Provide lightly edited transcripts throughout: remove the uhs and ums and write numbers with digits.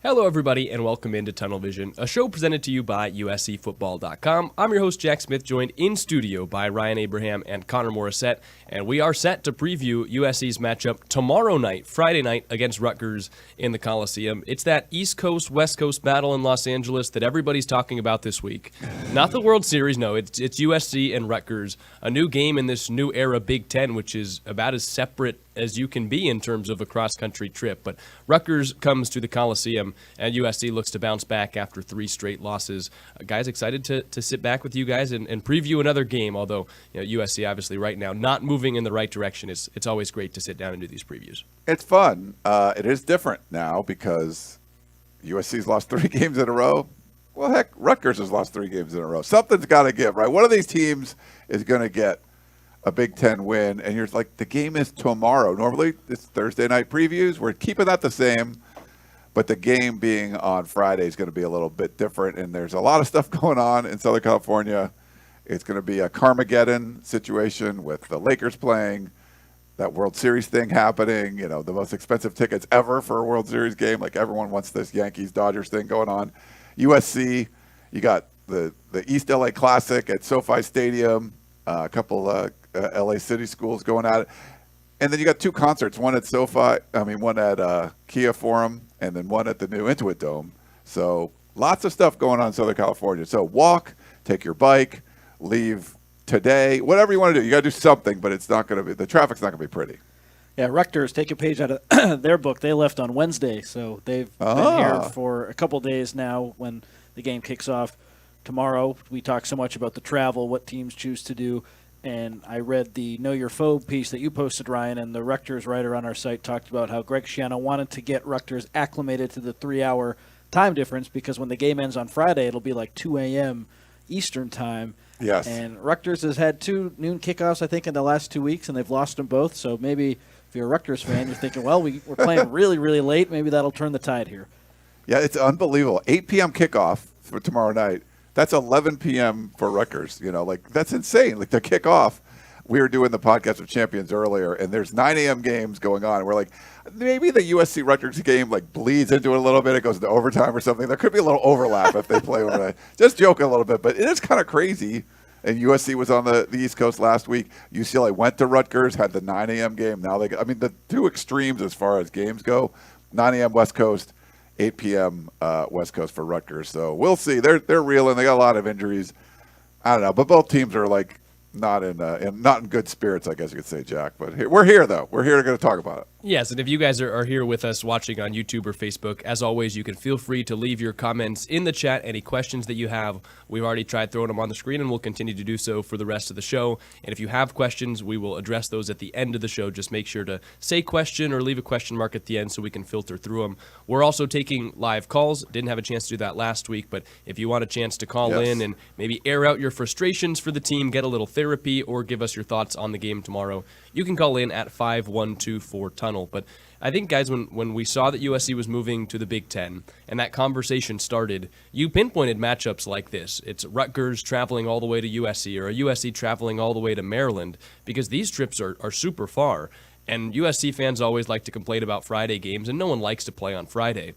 Hello, everybody, and welcome into Tunnel Vision, a show presented to you by USCFootball.com. I'm your host, Jack Smith, joined in studio by Ryan Abraham and Connor Morrissette, and we are set to preview USC's matchup tomorrow night, Friday night, against Rutgers in the Coliseum. It's that East Coast, West Coast battle in Los Angeles that everybody's talking about this week. Not the World Series, no, it's USC and Rutgers, a new game in this new era Big Ten, which is about as separate as you can be in terms of a cross-country trip. But Rutgers comes to the Coliseum, and USC looks to bounce back after 3 straight losses. Guys, excited to sit back with you guys and preview another game, although USC obviously right now not moving in the right direction. It's always great to sit down and do these previews. It's fun. It is different now because USC's lost 3 games in a row. Well, heck, Rutgers has lost 3 games in a row. Something's got to give, right? One of these teams is going to get a Big Ten win, and you're like, the game is tomorrow. Normally, it's Thursday night previews. We're keeping that the same, but the game being on Friday is going to be a little bit different, and there's a lot of stuff going on in Southern California. It's going to be a Carmageddon situation with the Lakers playing, that World Series thing happening, the most expensive tickets ever for a World Series game. Like, everyone wants this Yankees-Dodgers thing going on. USC, you got the East LA Classic at SoFi Stadium, a couple LA City schools going at it. And then you got 2 concerts, one at one at Kia Forum, and then one at the new Intuit Dome. So lots of stuff going on in Southern California. So walk, take your bike, leave today, whatever you want to do. You got to do something, but it's not going to be, the traffic's not going to be pretty. Yeah, Rutgers, take a page out of their book. They left on Wednesday, so they've been here for a couple days now when the game kicks off tomorrow. We talk so much about the travel, what teams choose to do. And I read the Know Your Foe piece that you posted, Ryan, and the Rutgers writer on our site talked about how Greg Schiano wanted to get Rutgers acclimated to the 3-hour time difference because when the game ends on Friday, it'll be like 2 a.m. Eastern time. Yes. And Rutgers has had 2 noon kickoffs, I think, in the last 2 weeks, and they've lost them both. So maybe if you're a Rutgers fan, you're thinking, well, we're playing really, really late. Maybe that'll turn the tide here. Yeah, it's unbelievable. 8 p.m. kickoff for tomorrow night. That's 11 p.m. for Rutgers. That's insane. Like, the kickoff, we were doing the podcast of Champions earlier, and there's 9 a.m. games going on. We're like, maybe the USC-Rutgers game, bleeds into it a little bit. It goes into overtime or something. There could be a little overlap if they play overnight. Just joking a little bit, but it is kind of crazy. And USC was on the East Coast last week. UCLA went to Rutgers, had the 9 a.m. game. Now the 2 extremes as far as games go, 9 a.m. West Coast, 8 p.m. West Coast for Rutgers. So we'll see. They're reeling. They got a lot of injuries. I don't know, but both teams are not in good spirits, I guess you could say, Jack. But we're here though. We're here to talk about it. Yes, and if you guys are here with us watching on YouTube or Facebook, as always, you can feel free to leave your comments in the chat. Any questions that you have, we've already tried throwing them on the screen, and we'll continue to do so for the rest of the show. And if you have questions, we will address those at the end of the show. Just make sure to say question or leave a question mark at the end so we can filter through them. We're also taking live calls. Didn't have a chance to do that last week, but if you want a chance to call in and maybe air out your frustrations for the team, get a little therapy, or give us your thoughts on the game tomorrow, you can call in at 5124-TUNNEL. But I think, guys, when we saw that USC was moving to the Big Ten and that conversation started, you pinpointed matchups like this. It's Rutgers traveling all the way to USC or a USC traveling all the way to Maryland, because these trips are super far. And USC fans always like to complain about Friday games, and no one likes to play on Friday.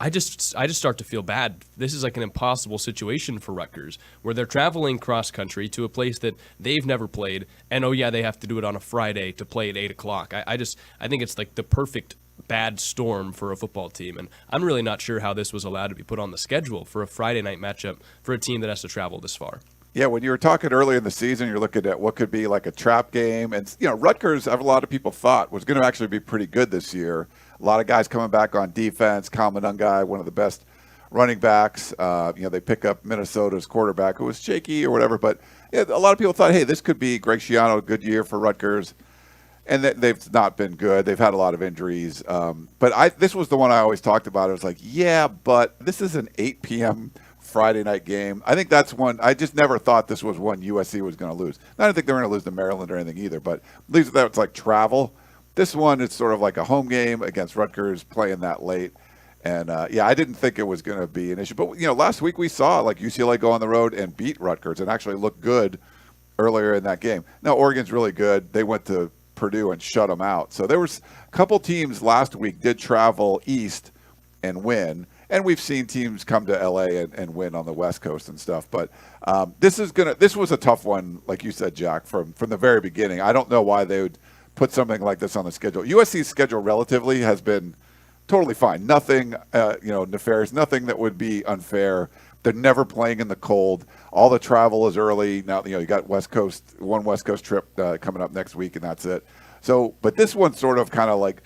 I just start to feel bad. This is like an impossible situation for Rutgers, where they're traveling cross-country to a place that they've never played, and they have to do it on a Friday to play at 8 o'clock. I think it's like the perfect bad storm for a football team, and I'm really not sure how this was allowed to be put on the schedule for a Friday night matchup for a team that has to travel this far. Yeah, when you were talking earlier in the season, you're looking at what could be like a trap game, and Rutgers, a lot of people thought was going to actually be pretty good this year. A lot of guys coming back on defense. Kamanungai, one of the best running backs. They pick up Minnesota's quarterback who was shaky or whatever. But a lot of people thought, hey, this could be Greg Schiano, a good year for Rutgers. And they've not been good. They've had a lot of injuries. But this was the one I always talked about. It was like, but this is an 8 p.m. Friday night game. I think that's one. I just never thought this was one USC was going to lose. I don't think they were going to lose to Maryland or anything either. But at least that's like travel. This one, it's sort of like a home game against Rutgers playing that late. And, I didn't think it was going to be an issue. But, last week we saw UCLA go on the road and beat Rutgers and actually look good earlier in that game. Now, Oregon's really good. They went to Purdue and shut them out. So there was a couple teams last week did travel east and win. And we've seen teams come to LA and win on the West Coast and stuff. But this was a tough one, like you said, Jack, from the very beginning. I don't know why they would put something like this on the schedule. USC's schedule relatively has been totally fine. Nothing, nefarious. Nothing that would be unfair. They're never playing in the cold. All the travel is early. Now, you got one West Coast trip coming up next week, and that's it. So, but this one's sort of kind of like,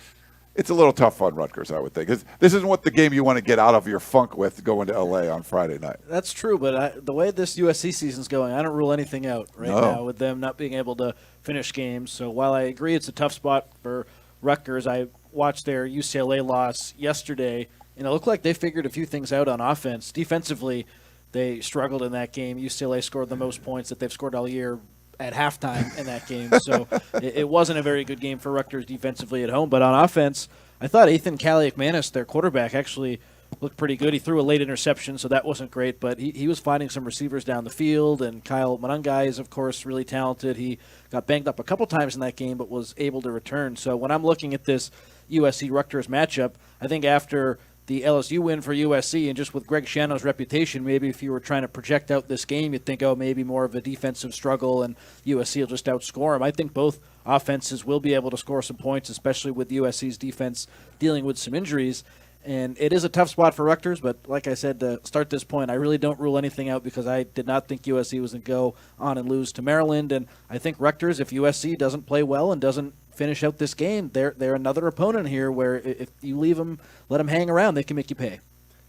it's a little tough on Rutgers, I would think. This isn't what the game you want to get out of your funk with going to LA on Friday night. That's true, but the way this USC season's going, I don't rule anything out now with them not being able to finish games. So while I agree it's a tough spot for Rutgers, I watched their UCLA loss yesterday, and it looked like they figured a few things out on offense. Defensively, they struggled in that game. UCLA scored the most points that they've scored all year at halftime in that game. So it wasn't a very good game for Rutgers defensively at home. But on offense, I thought Ethan Kaliakmanis, their quarterback, actually looked pretty good. He threw a late interception, so that wasn't great. But he was finding some receivers down the field. And Kyle Monangai is, of course, really talented. He got banged up a couple times in that game but was able to return. So when I'm looking at this USC-Rutgers matchup, I think after the LSU win for USC, and just with Greg Schiano's reputation, maybe if you were trying to project out this game, you'd think, maybe more of a defensive struggle and USC will just outscore them. I think both offenses will be able to score some points, especially with USC's defense dealing with some injuries. And it is a tough spot for Rutgers, but like I said, to start this point, I really don't rule anything out because I did not think USC was going to go on and lose to Maryland. And I think Rutgers, if USC doesn't play well and doesn't finish out this game, they're another opponent here where if you leave them, let them hang around, they can make you pay.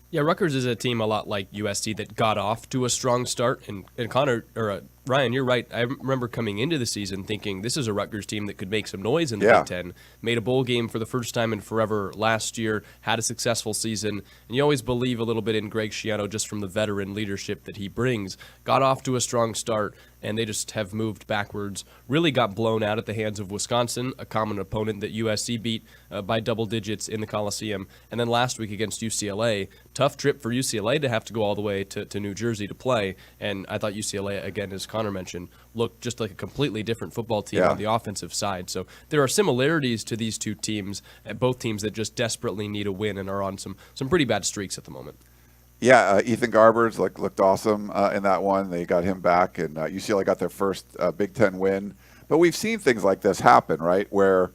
Yeah, Rutgers is a team a lot like USC that got off to a strong start. And Connor, Ryan, you're right. I remember coming into the season thinking this is a Rutgers team that could make some noise in the Big Ten. Made a bowl game for the first time in forever last year, had a successful season. And you always believe a little bit in Greg Schiano just from the veteran leadership that he brings. Got off to a strong start, and they just have moved backwards. Really got blown out at the hands of Wisconsin, a common opponent that USC beat by double digits in the Coliseum. And then last week against UCLA, tough trip for UCLA to have to go all the way to New Jersey to play. And I thought UCLA, again, as Connor mentioned, looked just like a completely different football team on the offensive side. So there are similarities to these two teams, both teams that just desperately need a win and are on some pretty bad streaks at the moment. Yeah, Ethan Garbers looked awesome in that one. They got him back, and UCLA got their first Big Ten win. But we've seen things like this happen, right? Where,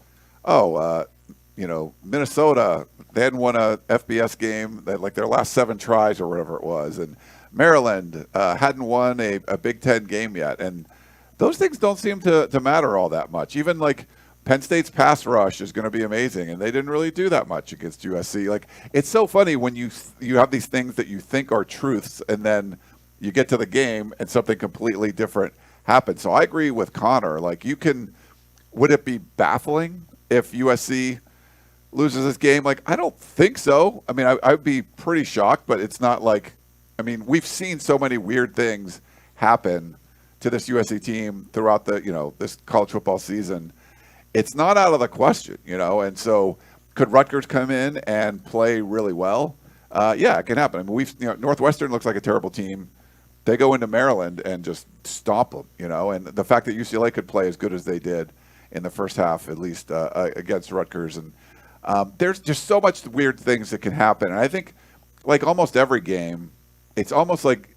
Minnesota, they hadn't won a FBS game, like their last 7 tries or whatever it was, and Maryland hadn't won a Big Ten game yet, and those things don't seem to matter all that much. Even like Penn State's pass rush is going to be amazing, and they didn't really do that much against USC. Like, it's so funny when you have these things that you think are truths, and then you get to the game and something completely different happens. So I agree with Connor. Like, would it be baffling if USC loses this game? Like, I don't think so. I mean, I'd be pretty shocked, but it's not like, we've seen so many weird things happen to this USC team throughout this college football season. It's not out of the question, and so could Rutgers come in and play really well? Yeah, it can happen. Northwestern looks like a terrible team. They go into Maryland and just stomp them, and the fact that UCLA could play as good as they did in the first half, at least against Rutgers. And there's just so much weird things that can happen. And I think, like almost every game, it's almost like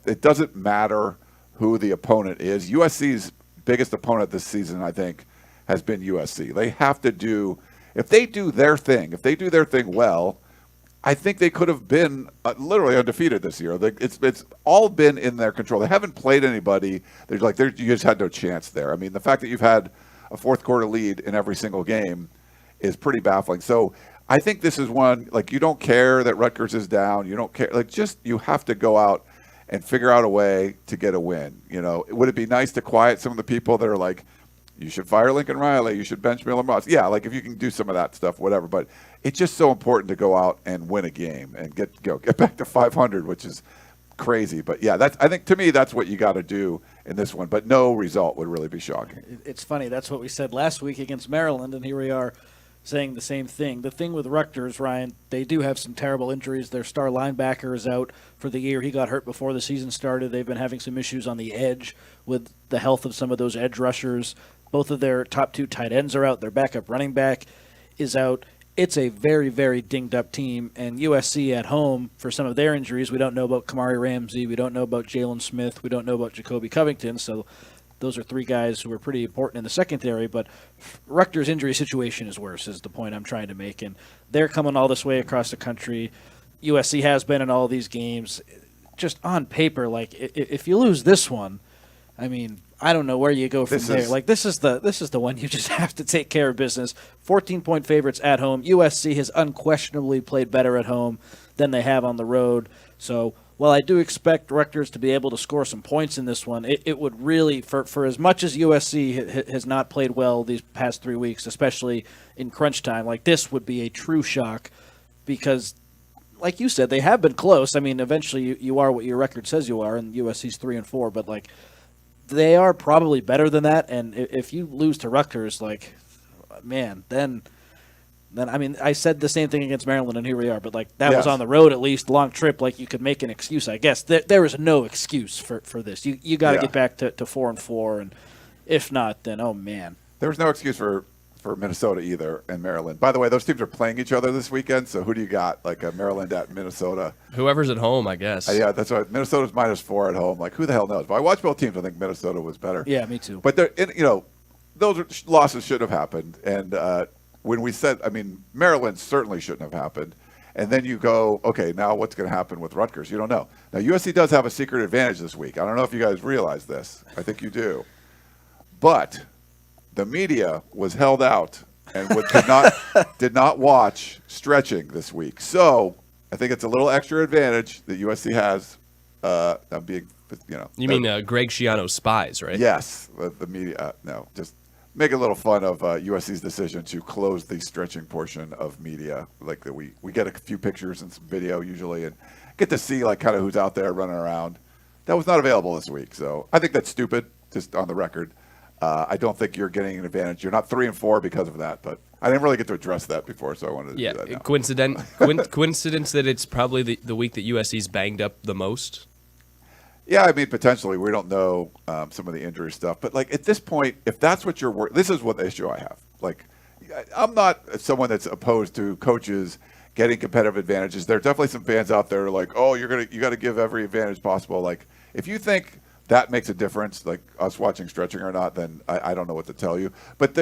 it doesn't matter who the opponent is. USC's biggest opponent this season, I think, has been USC. They have to if they do their thing well, I think they could have been literally undefeated this year. It's all been in their control. They haven't played anybody. You just had no chance there. The fact that you've had a fourth quarter lead in every single game is pretty baffling. So I think this is one, like, you don't care that Rutgers is down. You don't care. Like, just you have to go out and figure out a way to get a win. Would it be nice to quiet some of the people that are like, you should fire Lincoln Riley, you should bench Miller Moss? Yeah, like if you can do some of that stuff, whatever. But it's just so important to go out and win a game and get back to 500, which is crazy. But yeah, I think to me that's what you got to do in this one. But no result would really be shocking. It's funny. That's what we said last week against Maryland, and here we are saying the same thing. The thing with Rutgers, Ryan, they do have some terrible injuries. Their star linebacker is out for the year. He got hurt before the season started. They've been having some issues on the edge with the health of some of those edge rushers. Both of their top 2 tight ends are out. Their backup running back is out. it's a very, very dinged-up team, and USC at home, for some of their injuries, we don't know about Kamari Ramsey, we don't know about Jalen Smith, we don't know about Jacoby Covington, so those are three guys who are pretty important in the secondary, but Rutgers' injury situation is worse, is the point I'm trying to make, and they're coming all this way across the country. USC has been in all these games. Just on paper, like, if you lose this one, I mean, I don't know where you go from there. Like, this is the one you just have to take care of business. 14-point favorites at home. USC has unquestionably played better at home than they have on the road. So while I do expect Rutgers to be able to score some points in this one, it would really, for as much as USC has not played well these past 3 weeks, especially in crunch time, like, this would be a true shock because, like you said, they have been close. I mean, eventually you are what your record says you are, and USC's 3-4, but, like, they are probably better than that, and if you lose to Rutgers, like, man, then I mean, I said the same thing against Maryland, and here we are, but, like, that was on the road at least, long trip, like, you could make an excuse, I guess. There is no excuse for this. You got to get back to 4-4, and if not, then, oh, man. There was no excuse for Minnesota either and Maryland. By the way, those teams are playing each other this weekend, so who do you got? Like Maryland at Minnesota? Whoever's at home, I guess. Yeah, that's right. Minnesota's -4 at home. Like, who the hell knows? But I watched both teams. I think Minnesota was better. Yeah, me too. But those losses should have happened. And when we said, I mean, Maryland certainly shouldn't have happened. And then you go, okay, now what's going to happen with Rutgers? You don't know. Now, USC does have a secret advantage this week. I don't know if you guys realize this. I think you do. But the media was held out and did not watch stretching this week. So I think it's a little extra advantage that USC has. I'm being, You mean Greg Schiano's spies, right? Yes, the media. No, just make a little fun of USC's decision to close the stretching portion of media. Like that, we get a few pictures and some video usually, and get to see like kind of who's out there running around. That was not available this week, so I think that's stupid. Just on the record. I don't think you're getting an advantage. You're not 3-4 because of that, but I didn't really get to address that before, so I wanted to do that now. Coincidence that it's probably the week that USC's banged up the most? Yeah, I mean, potentially. We don't know some of the injury stuff. But, like, at this point, if that's what you're this is what the issue I have. Like, I'm not someone that's opposed to coaches getting competitive advantages. There are definitely some fans out there like, oh, you got to give every advantage possible. Like, if you think that makes a difference, like us watching stretching or not, then I don't know what to tell you. But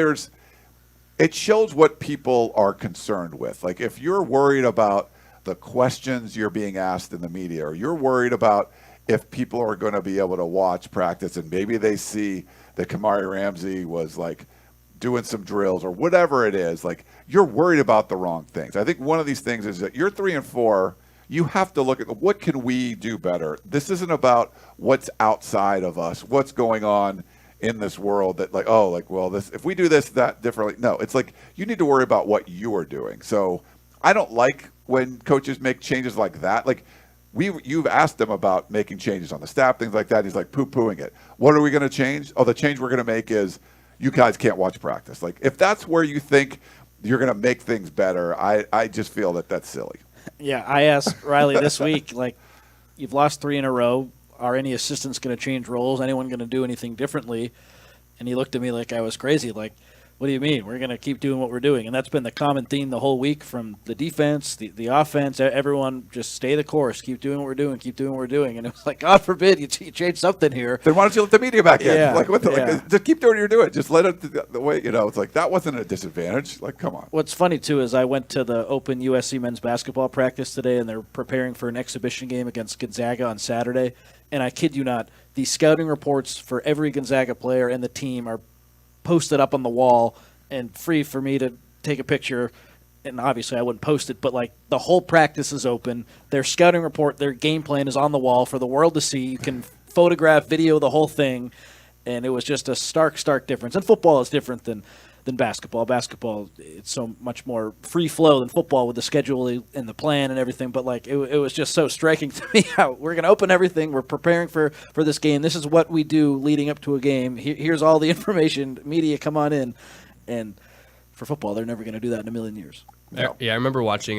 it shows what people are concerned with. Like if you're worried about the questions you're being asked in the media, or you're worried about if people are going to be able to watch practice and maybe they see that Kamari Ramsey was like doing some drills or whatever it is, like you're worried about the wrong things. I think one of these things is that you're 3-4. You have to look at what can we do better. This isn't about what's outside of us, what's going on in this world that if we do this, that differently. No, it's like you need to worry about what you are doing. So I don't like when coaches make changes like that. Like you've asked him about making changes on the staff, things like that. He's like poo-pooing it. What are we going to change? Oh, the change we're going to make is you guys can't watch practice. Like if that's where you think you're going to make things better, I just feel that that's silly. Yeah, I asked Riley this week, like, you've lost 3 in a row. Are any assistants going to change roles? Anyone going to do anything differently? And he looked at me like I was crazy, like, what do you mean? We're going to keep doing what we're doing. And that's been the common theme the whole week from the defense, the offense, everyone just stay the course, keep doing what we're doing, keep doing what we're doing. And it was like, God forbid you change something here. Then why don't you let the media back in? Yeah, just keep doing what you're doing. Just let it the way, it's like that wasn't a disadvantage. Like, come on. What's funny, too, is I went to the open USC men's basketball practice today, and they're preparing for an exhibition game against Gonzaga on Saturday. And I kid you not, the scouting reports for every Gonzaga player and the team are posted up on the wall and free for me to take a picture. And obviously I wouldn't post it, but like the whole practice is open. Their scouting report, their game plan is on the wall for the world to see. You can photograph, video the whole thing. And it was just a stark difference. And football is different than basketball. Basketball, it's so much more free flow than football with the schedule and the plan and everything. But like it was just so striking to me how we're going to open everything. We're preparing for this game. This is what we do leading up to a game. Here's all the information. Media, come on in. And for football, they're never going to do that in a million years. No. Yeah, I remember watching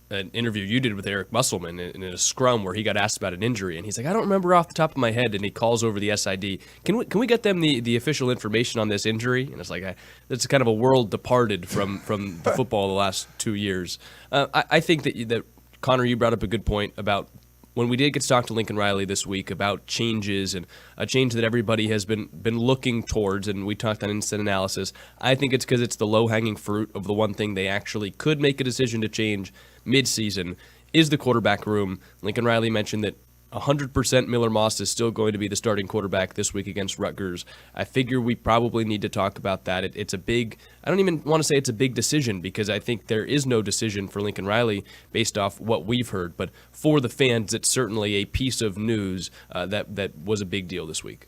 an interview you did with Eric Musselman in a scrum where he got asked about an injury, and he's like, I don't remember off the top of my head, and he calls over the SID. Can we get them the official information on this injury? And it's like, that's kind of a world departed from the football the last 2 years. I think that Connor, you brought up a good point about when we did get to talk to Lincoln Riley this week about changes and a change that everybody has been looking towards, and we talked on instant analysis. I think it's because it's the low-hanging fruit of the one thing they actually could make a decision to change mid-season is the quarterback room. Lincoln Riley mentioned that 100% Miller Moss is still going to be the starting quarterback this week against Rutgers. I figure we probably need to talk about that. It's a big, I don't even want to say it's a big decision because I think there is no decision for Lincoln Riley based off what we've heard. But for the fans, it's certainly a piece of news that was a big deal this week.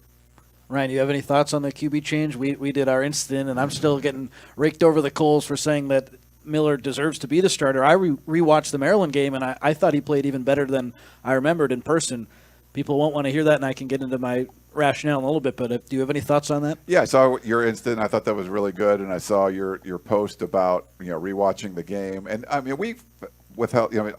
Ryan, do you have any thoughts on the QB change? We did our instant, and I'm still getting raked over the coals for saying that Miller deserves to be the starter. I rewatched the Maryland game, and I thought he played even better than I remembered in person. People won't want to hear that, and I can get into my rationale in a little bit, but do you have any thoughts on that? Yeah, I saw your instant. I thought that was really good, and I saw your post about rewatching the game. And I mean,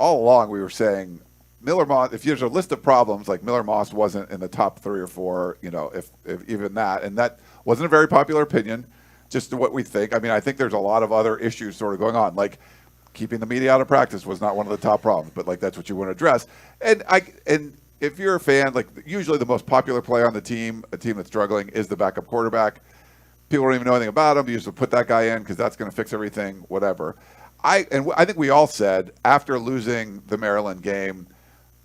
all along we were saying Miller Moss. If there's a list of problems, like Miller Moss wasn't in the top 3 or 4, if even that, and that wasn't a very popular opinion. Just what we think. I mean, I think there's a lot of other issues sort of going on, like keeping the media out of practice was not one of the top problems, but like that's what you want to address. And if you're a fan, like usually the most popular player on the team, a team that's struggling, is the backup quarterback. People don't even know anything about him. You just put that guy in because that's going to fix everything, whatever. I think we all said after losing the Maryland game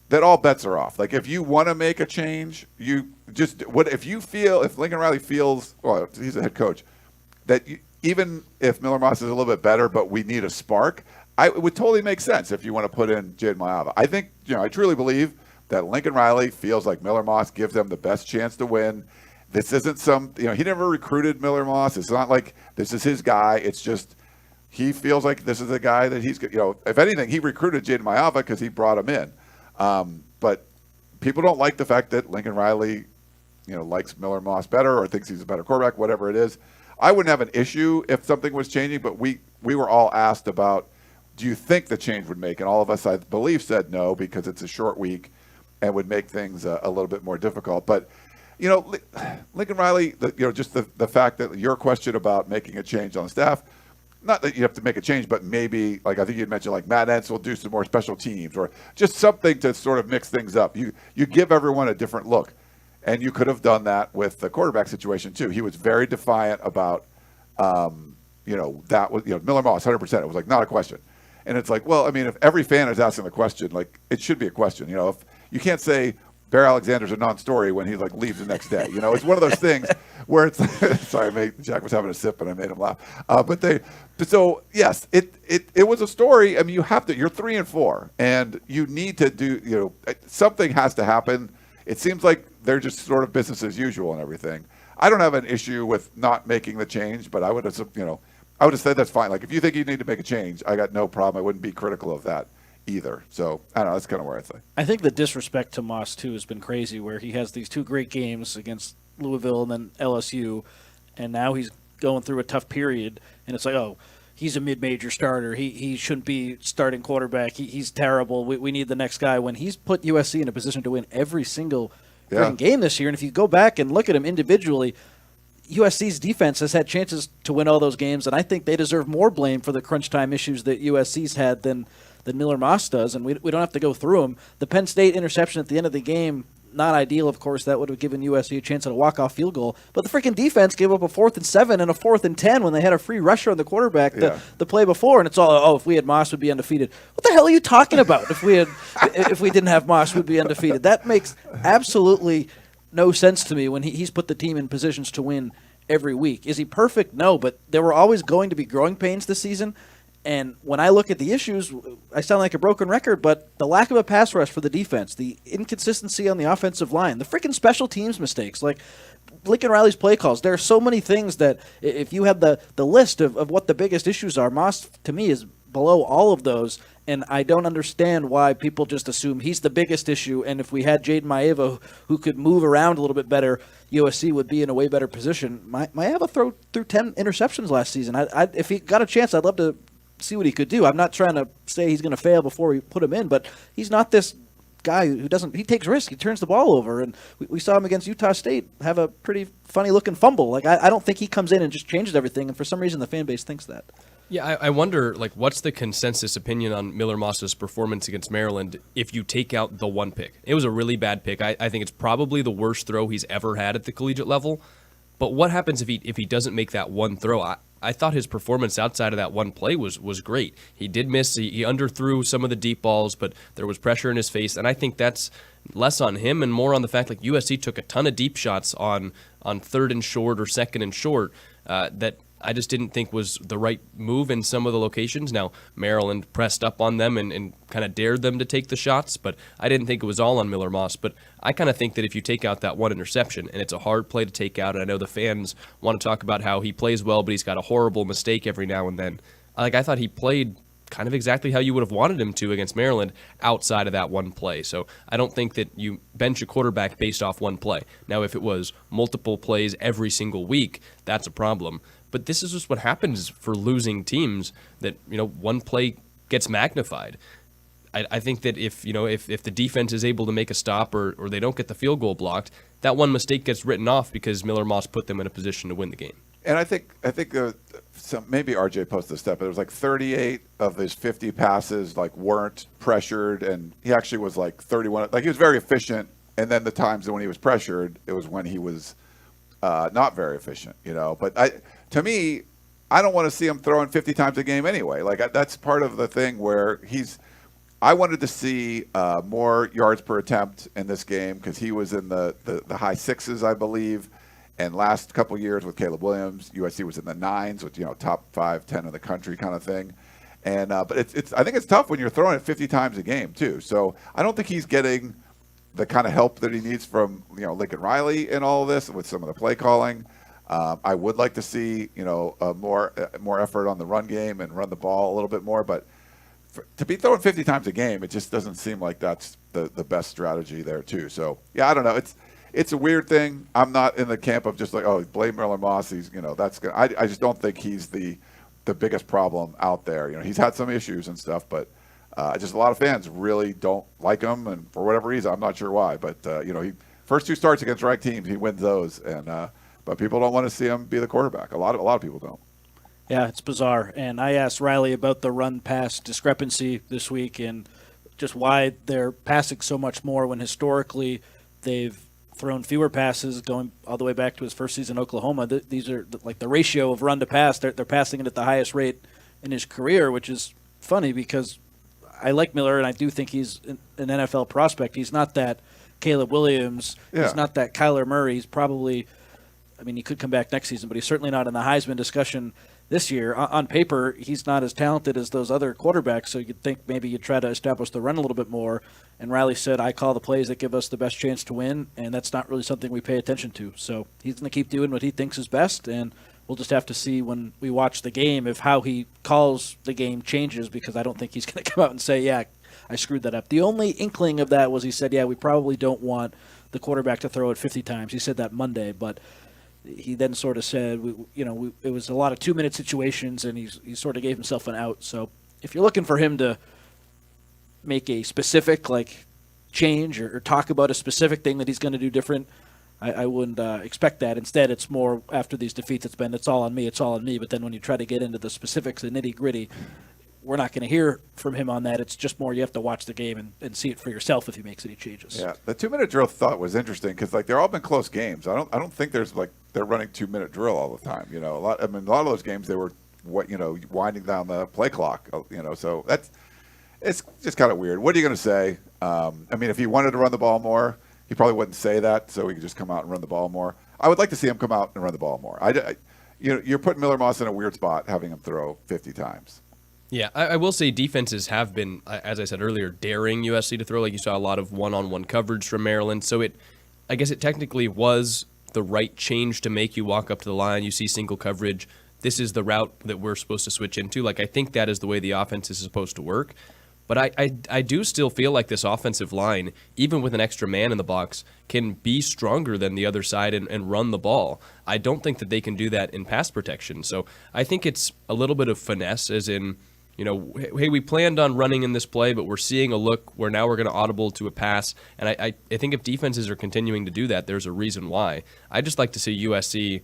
that all bets are off. Like if you want to make a change, if Lincoln Riley feels, well, he's a head coach, that even if Miller Moss is a little bit better, but we need a spark, it would totally make sense if you want to put in Jaden Maiava. I think, I truly believe that Lincoln Riley feels like Miller Moss gives them the best chance to win. This isn't he never recruited Miller Moss. It's not like this is his guy. It's just he feels like this is the guy that he's, if anything, he recruited Jaden Maiava because he brought him in. But people don't like the fact that Lincoln Riley, likes Miller Moss better or thinks he's a better quarterback, whatever it is. I wouldn't have an issue if something was changing, but we were all asked about, do you think the change would make? And all of us, I believe, said no because it's a short week and would make things a little bit more difficult. But, Lincoln Riley, just the fact that your question about making a change on the staff, not that you have to make a change, but maybe, like I think you'd mentioned, like Matt Entz will do some more special teams or just something to sort of mix things up. You give everyone a different look. And you could have done that with the quarterback situation too. He was very defiant about, that was, Miller Moss, 100%. It was like not a question. And it's like, well, I mean, if every fan is asking the question, like it should be a question. If you can't say Bear Alexander's a non-story when he like leaves the next day. It's one of those things where it's sorry, Jack was having a sip and I made him laugh. So yes, it was a story. I mean, you have to. You're 3-4, and you need to do. Something has to happen. It seems like they're just sort of business as usual and everything. I don't have an issue with not making the change, but I would have said that's fine. Like if you think you need to make a change, I got no problem. I wouldn't be critical of that either. So I don't know. That's kind of where I think. I think the disrespect to Moss too has been crazy. Where he has these 2 great games against Louisville and then LSU, and now he's going through a tough period, and it's like, oh, he's a mid-major starter. He shouldn't be starting quarterback. He's terrible. We need the next guy. When he's put USC in a position to win every single game this year, and if you go back and look at him individually, USC's defense has had chances to win all those games, and I think they deserve more blame for the crunch time issues that USC's had than Miller Moss does, and we don't have to go through them. The Penn State interception at the end of the game, not ideal, of course. That would have given USC a chance at a walk-off field goal. But the freaking defense gave up a 4th and 7 and a 4th and 10 when they had a free rusher on the quarterback the play before. And it's all, if we had Moss, we'd be undefeated. What the hell are you talking about? If we didn't have Moss, we'd be undefeated. That makes absolutely no sense to me when he's put the team in positions to win every week. Is he perfect? No, but there were always going to be growing pains this season. And when I look at the issues, I sound like a broken record, but the lack of a pass rush for the defense, the inconsistency on the offensive line, the freaking special teams mistakes, like Lincoln Riley's play calls, there are so many things that if you have the list of what the biggest issues are, Moss, to me, is below all of those, and I don't understand why people just assume he's the biggest issue, and if we had Jaden Maiava who could move around a little bit better, USC would be in a way better position. Maiava threw 10 interceptions last season. If he got a chance, I'd love to see what he could do. I'm not trying to say he's going to fail before we put him in, but he's not this guy who doesn't. He takes risks. He turns the ball over, and we saw him against Utah State have a pretty funny-looking fumble. Like I don't think he comes in and just changes everything, and for some reason the fan base thinks that. Yeah, I wonder, like, what's the consensus opinion on Miller Moss's performance against Maryland if you take out the one pick? It was a really bad pick. I think it's probably the worst throw he's ever had at the collegiate level. But what happens if he doesn't make that one throw? I thought his performance outside of that one play was great. He did miss. He underthrew some of the deep balls, but there was pressure in his face, and I think that's less on him and more on the fact like USC took a ton of deep shots on third and short or second and short that I just didn't think was the right move in some of the locations. Now, Maryland pressed up on them and kind of dared them to take the shots, but I didn't think it was all on Miller Moss. But I kind of think that if you take out that one interception, and it's a hard play to take out, and I know the fans want to talk about how he plays well, but he's got a horrible mistake every now and then. Like, I thought he played kind of exactly how you would have wanted him to against Maryland outside of that one play. So I don't think that you bench a quarterback based off one play. Now, if it was multiple plays every single week, that's a problem. But this is just what happens for losing teams, that, one play gets magnified. I think that if the defense is able to make a stop or they don't get the field goal blocked, that one mistake gets written off because Miller Moss put them in a position to win the game. And I think maybe RJ posted this stuff, but it was like 38 of his 50 passes weren't pressured, and he actually was 31. He was very efficient, and then the times when he was pressured, it was when he was not very efficient. But to me, I don't want to see him throwing 50 times a game anyway. That's part of the thing where I wanted to see more yards per attempt in this game because he was in the high sixes, I believe. And last couple of years with Caleb Williams, USC was in the nines with top 5, 10 in the country kind of thing. And but I think it's tough when you're throwing it 50 times a game too. So I don't think he's getting the kind of help that he needs from Lincoln Riley in all of this with some of the play calling. I would like to see more effort on the run game and run the ball a little bit more, but to be throwing 50 times a game, it just doesn't seem like that's the best strategy there too. So yeah, I don't know. It's a weird thing. I'm not in the camp of just blame Miller Moss. He's that's good. I just don't think he's the biggest problem out there. He's had some issues and stuff, but just a lot of fans really don't like him, and for whatever reason, I'm not sure why. But he first 2 starts against ranked teams, he wins those, and but people don't want to see him be the quarterback. A lot of people don't. Yeah, it's bizarre. And I asked Riley about the run-pass discrepancy this week and just why they're passing so much more when historically they've thrown fewer passes going all the way back to his first season in Oklahoma. These are the ratio of run to pass. They're passing it at the highest rate in his career, which is funny because I like Miller and I do think he's an NFL prospect. He's not that Caleb Williams. Yeah. He's not that Kyler Murray. He's probably, he could come back next season, but he's certainly not in the Heisman discussion this year. On paper, he's not as talented as those other quarterbacks, so you'd think maybe you'd try to establish the run a little bit more. And Riley said, I call the plays that give us the best chance to win, and that's not really something we pay attention to. So he's going to keep doing what he thinks is best, and we'll just have to see when we watch the game if how he calls the game changes, because I don't think he's going to come out and say, yeah, I screwed that up. The only inkling of that was he said, yeah, we probably don't want the quarterback to throw it 50 times. He said that Monday, but he then sort of said, it was a lot of 2-minute situations, and he sort of gave himself an out. So if you're looking for him to make a specific change or talk about a specific thing that he's going to do different, I wouldn't expect that. Instead, it's more after these defeats, it's all on me. But then when you try to get into the specifics, the nitty gritty, we're not going to hear from him on that. It's just more you have to watch the game and see it for yourself if he makes any changes. Yeah, the 2-minute drill thought was interesting because they're all been close games. I don't think there's they're running 2-minute drill all the time. A lot of those games they were winding down the play clock. So it's just kind of weird. What are you going to say? If he wanted to run the ball more, he probably wouldn't say that, so he could just come out and run the ball more. I would like to see him come out and run the ball more. You're putting Miller Moss in a weird spot having him throw 50 times. Yeah, I will say defenses have been, as I said earlier, daring USC to throw. You saw a lot of one-on-one coverage from Maryland. So I guess it technically was the right change to make. You walk up to the line, you see single coverage. This is the route that we're supposed to switch into. I think that is the way the offense is supposed to work. But I do still feel like this offensive line, even with an extra man in the box, can be stronger than the other side and run the ball. I don't think that they can do that in pass protection. So I think it's a little bit of finesse, as in, hey, we planned on running in this play, but we're seeing a look where now we're going to audible to a pass. And I think if defenses are continuing to do that, there's a reason why. I'd just like to see USC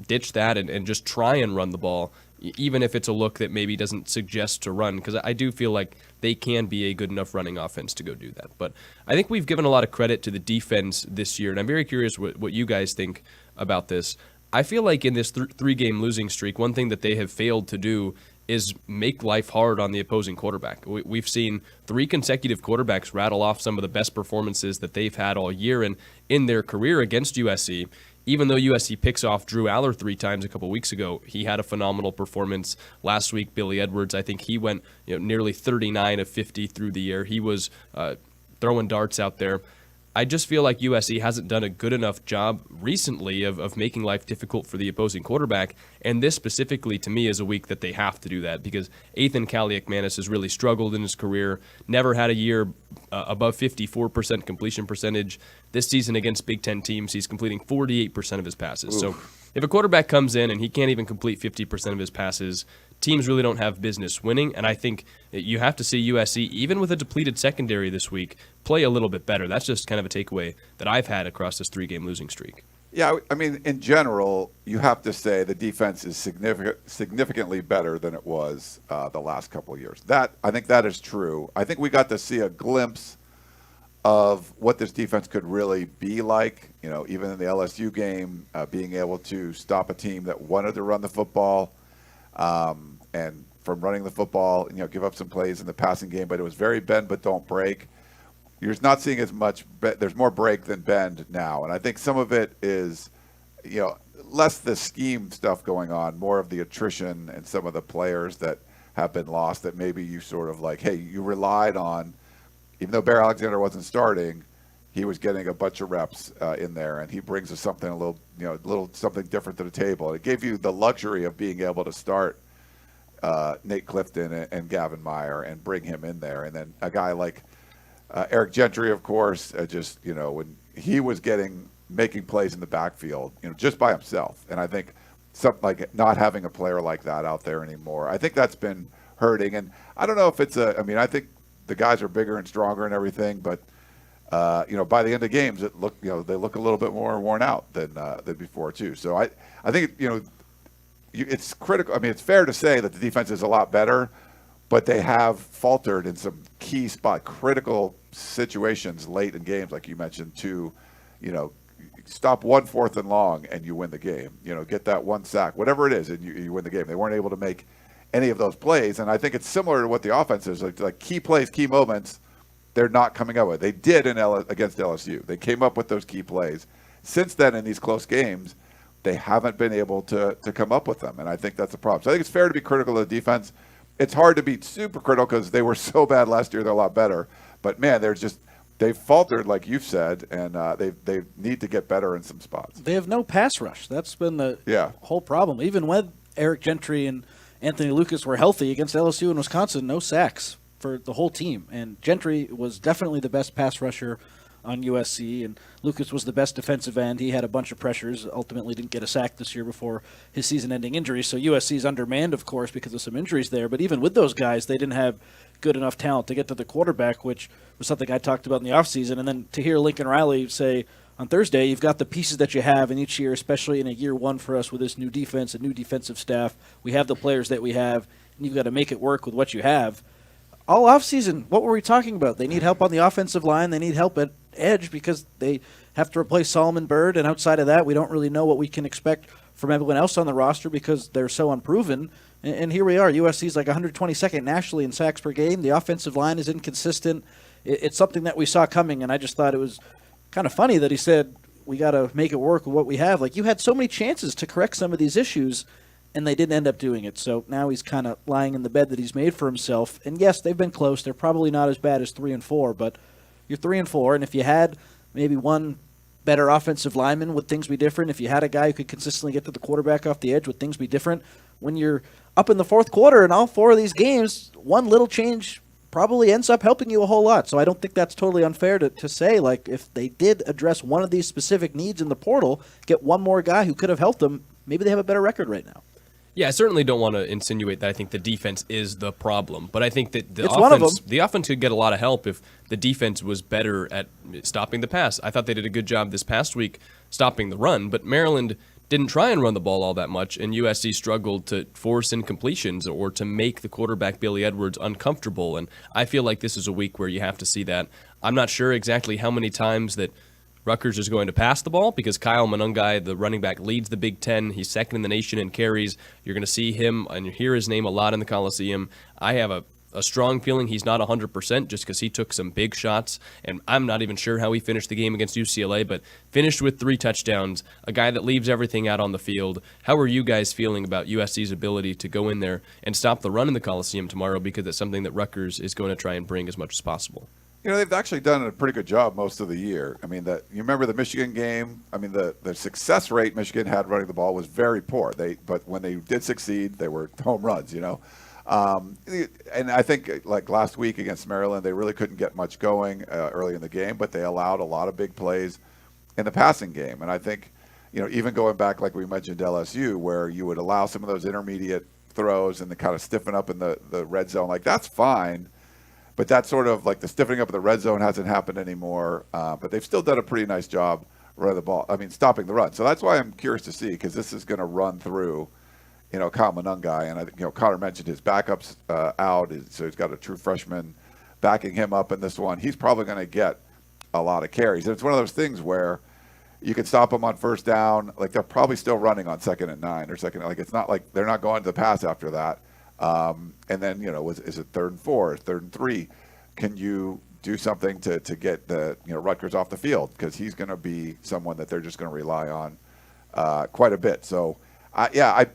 ditch that and just try and run the ball, even if it's a look that maybe doesn't suggest to run, because I do feel like they can be a good enough running offense to go do that. But I think we've given a lot of credit to the defense this year, and I'm very curious what you guys think about this. I feel like in this three-game losing streak, one thing that they have failed to do is make life hard on the opposing quarterback. We've seen 3 consecutive quarterbacks rattle off some of the best performances that they've had all year and in their career against USC. Even though USC picks off Drew Aller 3 times a couple weeks ago, he had a phenomenal performance. Last week, Billy Edwards, I think he went nearly 39 of 50 through the air. He was throwing darts out there. I just feel like USC hasn't done a good enough job recently of making life difficult for the opposing quarterback, and this specifically to me is a week that they have to do that because Ethan Kaliakmanis has really struggled in his career, never had a year above 54% completion percentage. This season against Big Ten teams, he's completing 48% of his passes. Oof. So if a quarterback comes in and he can't even complete 50% of his passes, teams really don't have business winning, and I think you have to see USC, even with a depleted secondary this week, play a little bit better. That's just kind of a takeaway that I've had across this 3-game losing streak. Yeah, I mean, in general, you have to say the defense is significantly better than it was the last couple of years. I think that is true. I think we got to see a glimpse of what this defense could really be like, even in the LSU game, being able to stop a team that wanted to run the football, and from running the football, give up some plays in the passing game, but it was very bend but don't break. You're not seeing as much. There's more break than bend now, and I think some of it is, less the scheme stuff going on, more of the attrition and some of the players that have been lost that maybe you sort of like, hey, you relied on, even though Bear Alexander wasn't starting, he was getting a bunch of reps in there, and he brings us something a little something different to the table. It gave you the luxury of being able to start Nate Clifton and Gavin Meyer and bring him in there, and then a guy like Eric Gentry, of course, when he was making plays in the backfield, just by himself. And I think something like not having a player like that out there anymore, I think that's been hurting. And I don't know if it's I think the guys are bigger and stronger and everything, but by the end of games, they look a little bit more worn out than before too. So I think it's critical. I mean, it's fair to say that the defense is a lot better, but they have faltered in some key critical situations late in games, like you mentioned, to, stop 1 4th and long and you win the game. Get that 1 sack, whatever it is, and you win the game. They weren't able to make any of those plays, and I think it's similar to what the offense is, like key plays, key moments. They're not coming up with. They did against LSU. They came up with those key plays. Since then, in these close games, they haven't been able to come up with them, and I think that's a problem. So I think it's fair to be critical of the defense. It's hard to be super critical because they were so bad last year. They're a lot better. But, man, they've faltered, like you've said, and they need to get better in some spots. They have no pass rush. That's been the whole problem. Even when Eric Gentry and Anthony Lucas were healthy against LSU and Wisconsin, no sacks for the whole team. And Gentry was definitely the best pass rusher on USC, and Lucas was the best defensive end. He had a bunch of pressures, ultimately didn't get a sack this year before his season-ending injury. So USC's undermanned, of course, because of some injuries there. But even with those guys, they didn't have good enough talent to get to the quarterback, which was something I talked about in the offseason. And then to hear Lincoln Riley say on Thursday, you've got the pieces that you have in each year, especially in a year one for us with this new defense and new defensive staff. We have the players that we have, and you've got to make it work with what you have. All offseason, what were we talking about? They need help on the offensive line. They need help at edge because they have to replace Solomon Byrd, and outside of that, we don't really know what we can expect from everyone else on the roster because they're so unproven. And here we are. USC's like 122nd nationally in sacks per game. The offensive line is inconsistent. It's something that we saw coming, and I just thought it was kind of funny that he said we got to make it work with what we have. Like, you had so many chances to correct some of these issues, and they didn't end up doing it. So now he's kind of lying in the bed that he's made for himself. And yes, they've been close. They're probably not as bad as 3-4, but you're 3-4. And if you had maybe one better offensive lineman, would things be different? If you had a guy who could consistently get to the quarterback off the edge, would things be different? When you're up in the fourth quarter in all 4 of these games, one little change probably ends up helping you a whole lot. So I don't think that's totally unfair to say, like, if they did address one of these specific needs in the portal, get one more guy who could have helped them, maybe they have a better record right now. Yeah, I certainly don't want to insinuate that I think the defense is the problem, but I think that the offense could get a lot of help if the defense was better at stopping the pass. I thought they did a good job this past week stopping the run, but Maryland didn't try and run the ball all that much, and USC struggled to force incompletions or to make the quarterback Billy Edwards uncomfortable, and I feel like this is a week where you have to see that. I'm not sure exactly how many times that Rutgers is going to pass the ball because Kyle Monungai, the running back, leads the Big Ten. He's second in the nation in carries. You're going to see him and hear his name a lot in the Coliseum. I have a strong feeling he's not 100% just because he took some big shots, and I'm not even sure how he finished the game against UCLA, but finished with 3 touchdowns, a guy that leaves everything out on the field. How are you guys feeling about USC's ability to go in there and stop the run in the Coliseum tomorrow, because it's something that Rutgers is going to try and bring as much as possible? You know, they've actually done a pretty good job most of the year. I mean, you remember the Michigan game? I mean, the success rate Michigan had running the ball was very poor. But when they did succeed, they were home runs, you know. And I think, like last week against Maryland, they really couldn't get much going early in the game, but they allowed a lot of big plays in the passing game. And I think, you know, even going back, like we mentioned, LSU, where you would allow some of those intermediate throws and the kind of stiffen up in the red zone, like that's fine. But that's sort of like the stiffening up of the red zone hasn't happened anymore. But they've still done a pretty nice job running the ball. I mean, stopping the run. So that's why I'm curious to see, because this is going to run through, you know, Kyle Monungai. And I think, you know, Connor mentioned his backups out. So he's got a true freshman backing him up in this one. He's probably going to get a lot of carries. And it's one of those things where you can stop them on first down. Like they're probably still running on 2nd and 9 or second. Like it's not like they're not going to the pass after that. And then, you know, is it 3rd and 4, 3rd and 3? Can you do something to get the, you know, Rutgers off the field? Because he's going to be someone that they're just going to rely on quite a bit. So, I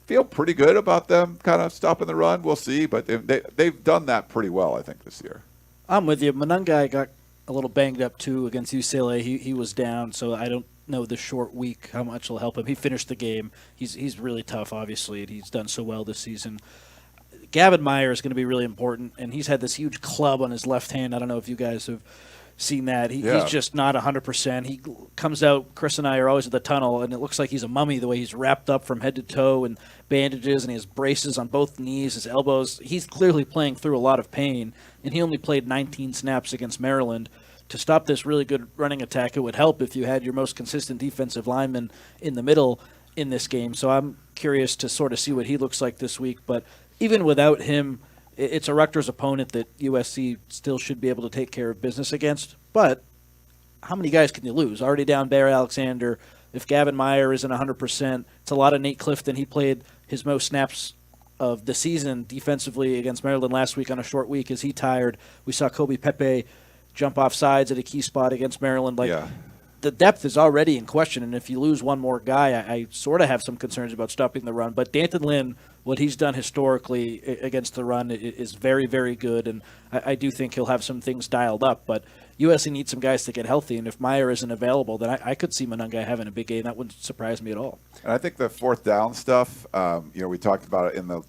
feel pretty good about them kind of stopping the run. We'll see, but they've done that pretty well, I think, this year. I'm with you. Monungai got a little banged up too against UCLA. He was down, so I don't know the short week how much will help him. He finished the game. He's really tough, obviously, and he's done so well this season. Gavin Meyer is going to be really important, and he's had this huge club on his left hand. I don't know if you guys have seen that. He's just not 100%. He comes out, Chris and I are always at the tunnel, and it looks like he's a mummy the way he's wrapped up from head to toe and bandages, and he has braces on both knees, his elbows. He's clearly playing through a lot of pain, and he only played 19 snaps against Maryland. To stop this really good running attack, it would help if you had your most consistent defensive lineman in the middle in this game. So I'm curious to sort of see what he looks like this week. But even without him, it's a Rutgers opponent that USC still should be able to take care of business against. But how many guys can you lose? Already down Bear Alexander. If Gavin Meyer isn't 100%, it's a lot of Nate Clifton. He played his most snaps of the season defensively against Maryland last week on a short week. Is he tired? We saw Kobe Pepe jump off sides at a key spot against Maryland. The depth is already in question, and if you lose one more guy, I sort of have some concerns about stopping the run. But Danton Lynn, what he's done historically against the run is very, very good, and I do think he'll have some things dialed up. But USC needs some guys to get healthy, and if Meyer isn't available, then I could see Monungai having a big game. That wouldn't surprise me at all. And I think the 4th down stuff, we talked about it in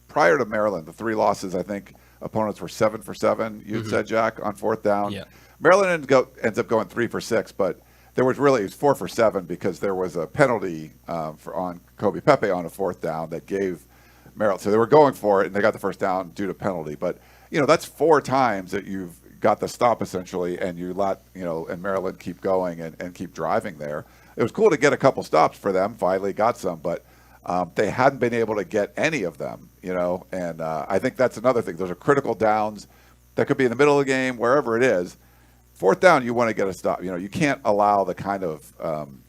prior to Maryland, the 3 losses, I think opponents were 7 for 7, you said, Jack, on 4th down. Yeah. Maryland ends up going 3 for 6, but it was 4 for 7 because there was a penalty on Kobe Pepe on a 4th down that gave Maryland. So they were going for it, and they got the first down due to penalty. But, you know, that's 4 times that you've got the stop, essentially, and you let, you know, and Maryland keep going and keep driving there. It was cool to get a couple stops for them, finally got some, but they hadn't been able to get any of them, you know, and I think that's another thing. Those are critical downs that could be in the middle of the game, wherever it is. 4th down, you want to get a stop. You know, you can't allow the kind of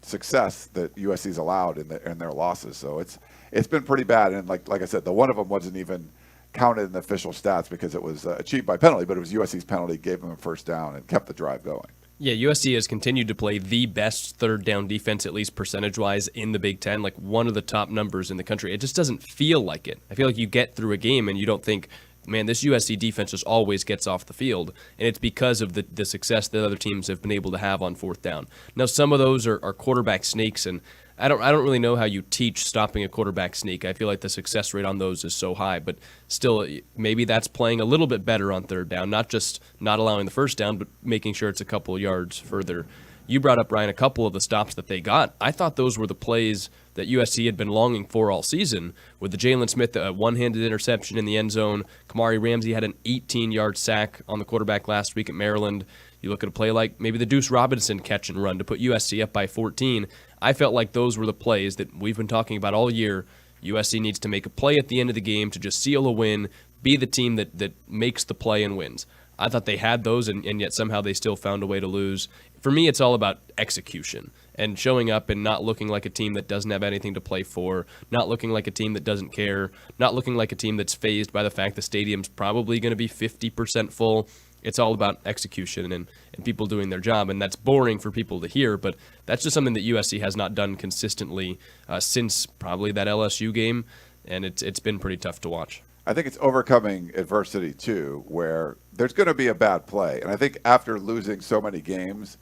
success that USC's allowed in their losses. So it's been pretty bad. And like I said, the one of them wasn't even counted in the official stats because it was achieved by penalty, but it was USC's penalty, gave them a first down, and kept the drive going. Yeah, USC has continued to play the best 3rd down defense, at least percentage-wise, in the Big Ten, like one of the top numbers in the country. It just doesn't feel like it. I feel like you get through a game and you don't think, man, this USC defense just always gets off the field, and it's because of the success that other teams have been able to have on 4th down. Now, some of those are quarterback sneaks, and I don't really know how you teach stopping a quarterback sneak. I feel like the success rate on those is so high, but still, maybe that's playing a little bit better on 3rd down, not just not allowing the first down, but making sure it's a couple of yards further. You brought up, Ryan, a couple of the stops that they got. I thought those were the plays that USC had been longing for all season, with the Jalen Smith one-handed interception in the end zone. Kamari Ramsey had an 18-yard sack on the quarterback last week at Maryland. You look at a play like maybe the Deuce Robinson catch and run to put USC up by 14. I felt like those were the plays that we've been talking about all year. USC needs to make a play at the end of the game to just seal a win, be the team that makes the play and wins. I thought they had those, and yet somehow they still found a way to lose. For me, it's all about execution and showing up and not looking like a team that doesn't have anything to play for, not looking like a team that doesn't care, not looking like a team that's fazed by the fact the stadium's probably going to be 50% full. It's all about execution and people doing their job, and that's boring for people to hear, but that's just something that USC has not done consistently since probably that LSU game, and it's been pretty tough to watch. I think it's overcoming adversity, too, where there's going to be a bad play. And I think after losing so many games,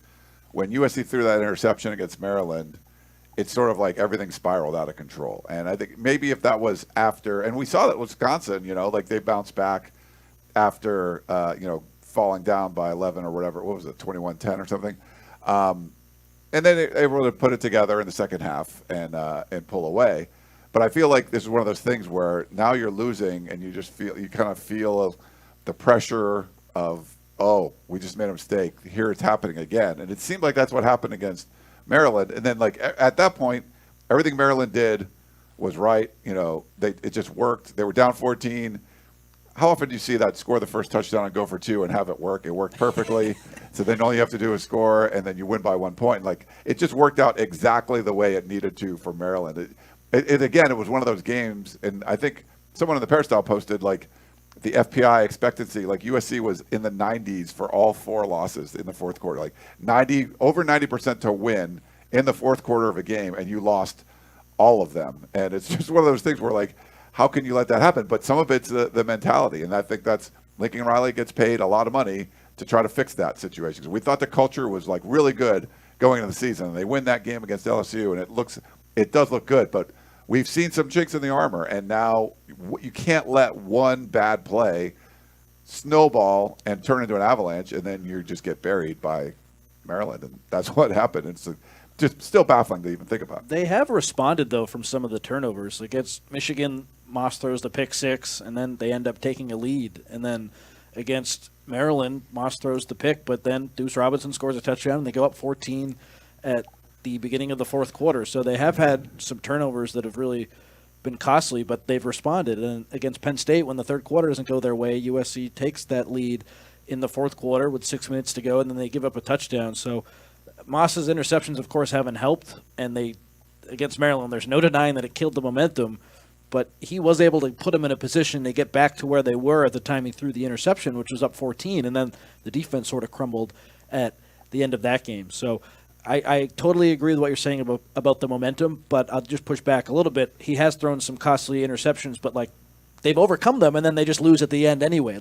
when USC threw that interception against Maryland, it's sort of like everything spiraled out of control. And I think maybe if that was after, and we saw that Wisconsin, like they bounced back after, falling down by 11 or whatever. What was it, 21-10 or something? And then they were able to put it together in the second half and pull away. But I feel like this is one of those things where now you're losing and you kind of feel the pressure of, oh, we just made a mistake. Here it's happening again. And it seemed like that's what happened against Maryland. And then at that point, everything Maryland did was right. It just worked. They were down 14. How often do you see that score the first touchdown and go for two and have it work? It worked perfectly. So then all you have to do is score and then you win by 1 point. It just worked out exactly the way it needed to for Maryland. It was one of those games, and I think someone in the Peristyle posted the FPI expectancy, USC was in the 90s for all four losses in the fourth quarter, over 90% to win in the fourth quarter of a game, and you lost all of them. And it's just one of those things where how can you let that happen? But some of it's the mentality, and I think that's Lincoln Riley gets paid a lot of money to try to fix that situation. We thought the culture was really good going into the season, and they win that game against LSU, and it does look good, but we've seen some chinks in the armor, and now you can't let one bad play snowball and turn into an avalanche, and then you just get buried by Maryland, and that's what happened. It's just still baffling to even think about. They have responded, though, from some of the turnovers. Against Michigan, Moss throws the pick six, and then they end up taking a lead. And then against Maryland, Moss throws the pick, but then Deuce Robinson scores a touchdown, and they go up 14 at the beginning of the fourth quarter. So they have had some turnovers that have really been costly, but they've responded. And against Penn State, when the third quarter doesn't go their way, USC takes that lead in the fourth quarter with 6 minutes to go, and then they give up a touchdown. So Moss's interceptions, of course, haven't helped, and against Maryland, there's no denying that it killed the momentum, but he was able to put them in a position to get back to where they were at the time he threw the interception, which was up 14, and then the defense sort of crumbled at the end of that game. So I totally agree with what you're saying about the momentum, but I'll just push back a little bit. He has thrown some costly interceptions, but they've overcome them, and then they just lose at the end anyway.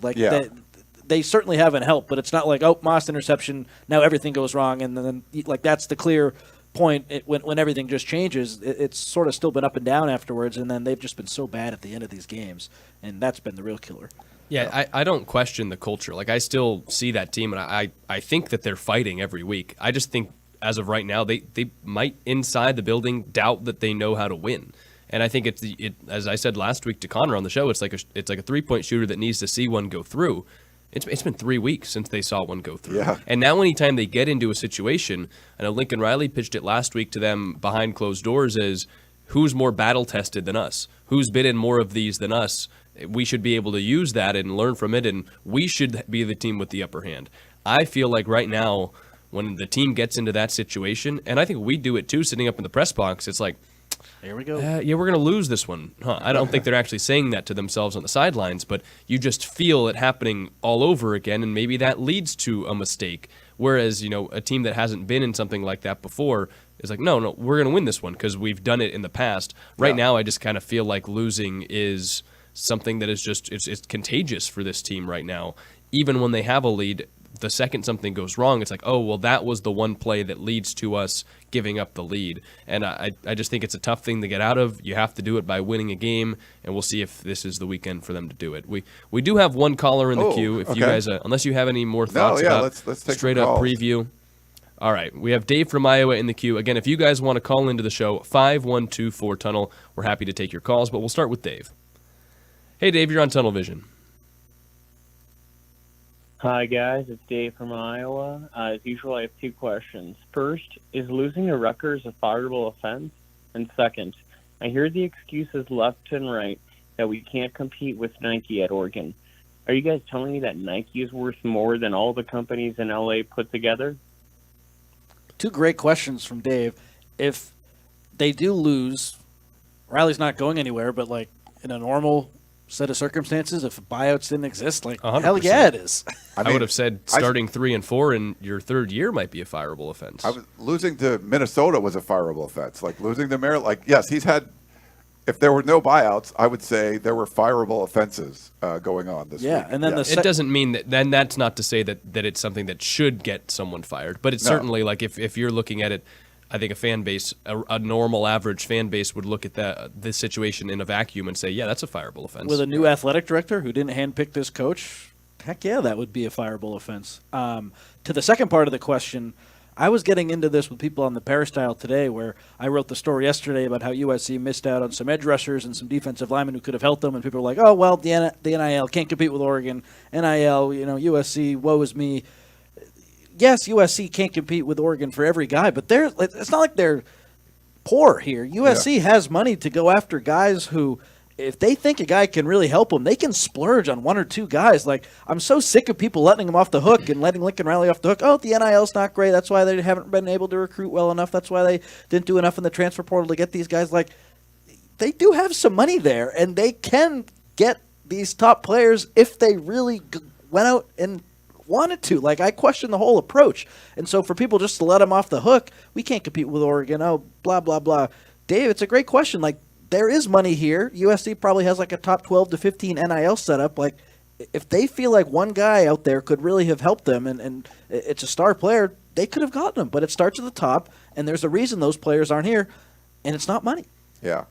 They certainly haven't helped, but it's not Moss interception, now everything goes wrong, and then that's the clear point. When everything just changes, it's sort of still been up and down afterwards, and then they've just been so bad at the end of these games, and that's been the real killer. Yeah, I don't question the culture. I still see that team, and I think that they're fighting every week. I just think as of right now, they might inside the building doubt that they know how to win. And I think it's as I said last week to Connor on the show, it's like a 3-point shooter that needs to see one go through. It's been 3 weeks since they saw one go through. Yeah. And now anytime they get into a situation, I know Lincoln Riley pitched it last week to them behind closed doors as who's more battle tested than us? Who's been in more of these than us? We should be able to use that and learn from it, and we should be the team with the upper hand. I feel like right now, when the team gets into that situation, and I think we do it too, sitting up in the press box, it's like, here we go. Yeah, we're going to lose this one. I don't think they're actually saying that to themselves on the sidelines, but you just feel it happening all over again, and maybe that leads to a mistake. Whereas, a team that hasn't been in something like that before is like, no, we're going to win this one because we've done it in the past. Right now, I just kind of feel like losing is something that is just it's contagious for this team right now. Even when they have a lead, the second something goes wrong, it's like, oh, well, that was the one play that leads to us giving up the lead. And I just think it's a tough thing to get out of. You have to do it by winning a game, and we'll see if this is the weekend for them to do it. We do have one caller in the queue. If you guys, unless you have any more thoughts about let's take straight up calls. preview. All right, we have Dave from Iowa in the queue. Again, if you guys want to call into the show, 5124-TUNNEL. We're happy to take your calls, but we'll start with Dave. Hey, Dave, you're on Tunnel Vision. Hi, guys. It's Dave from Iowa. As usual, I have two questions. First, is losing to Rutgers a fireable offense? And second, I hear the excuses left and right that we can't compete with Nike at Oregon. Are you guys telling me that Nike is worth more than all the companies in LA put together? Two great questions from Dave. If they do lose, Riley's not going anywhere, but like in a normal set of circumstances, if buyouts didn't exist, like 100%. hell yeah it is. I would have said starting 3 and 4 in your third year might be a fireable offense. Losing to Minnesota was a fireable offense. Like losing to Maryland, like yes, he's had. If there were no buyouts, I would say there were fireable offenses going on this week. And then it doesn't mean that. Then that's not to say that it's something that should get someone fired. But it's certainly like if you're looking at it, I think a fan base, a normal average fan base would look at this situation in a vacuum and say, yeah, that's a fireable offense. With a new athletic director who didn't handpick this coach, heck yeah, that would be a fireable offense. To the second part of the question, I was getting into this with people on the Peristyle today, where I wrote the story yesterday about how USC missed out on some edge rushers and some defensive linemen who could have helped them, and people were like, oh, well, the NIL can't compete with Oregon. NIL, USC, woe is me. Yes, USC can't compete with Oregon for every guy, but it's not like they're poor here. USC has money to go after guys who, if they think a guy can really help them, they can splurge on one or two guys. Like, I'm so sick of people letting him off the hook and letting Lincoln Riley off the hook. Oh, the NIL's not great. That's why they haven't been able to recruit well enough. That's why they didn't do enough in the transfer portal to get these guys. Like, they do have some money there, and they can get these top players if they really went out and wanted to. Like, I question the whole approach. And so for people just to let them off the hook, we can't compete with Oregon. Oh, blah, blah, blah. Dave, it's a great question. Like, there is money here. USC probably has like a top 12 to 15 NIL setup. Like, if they feel like one guy out there could really have helped them and it's a star player, they could have gotten him. But it starts at the top, and there's a reason those players aren't here, and it's not money. Yeah.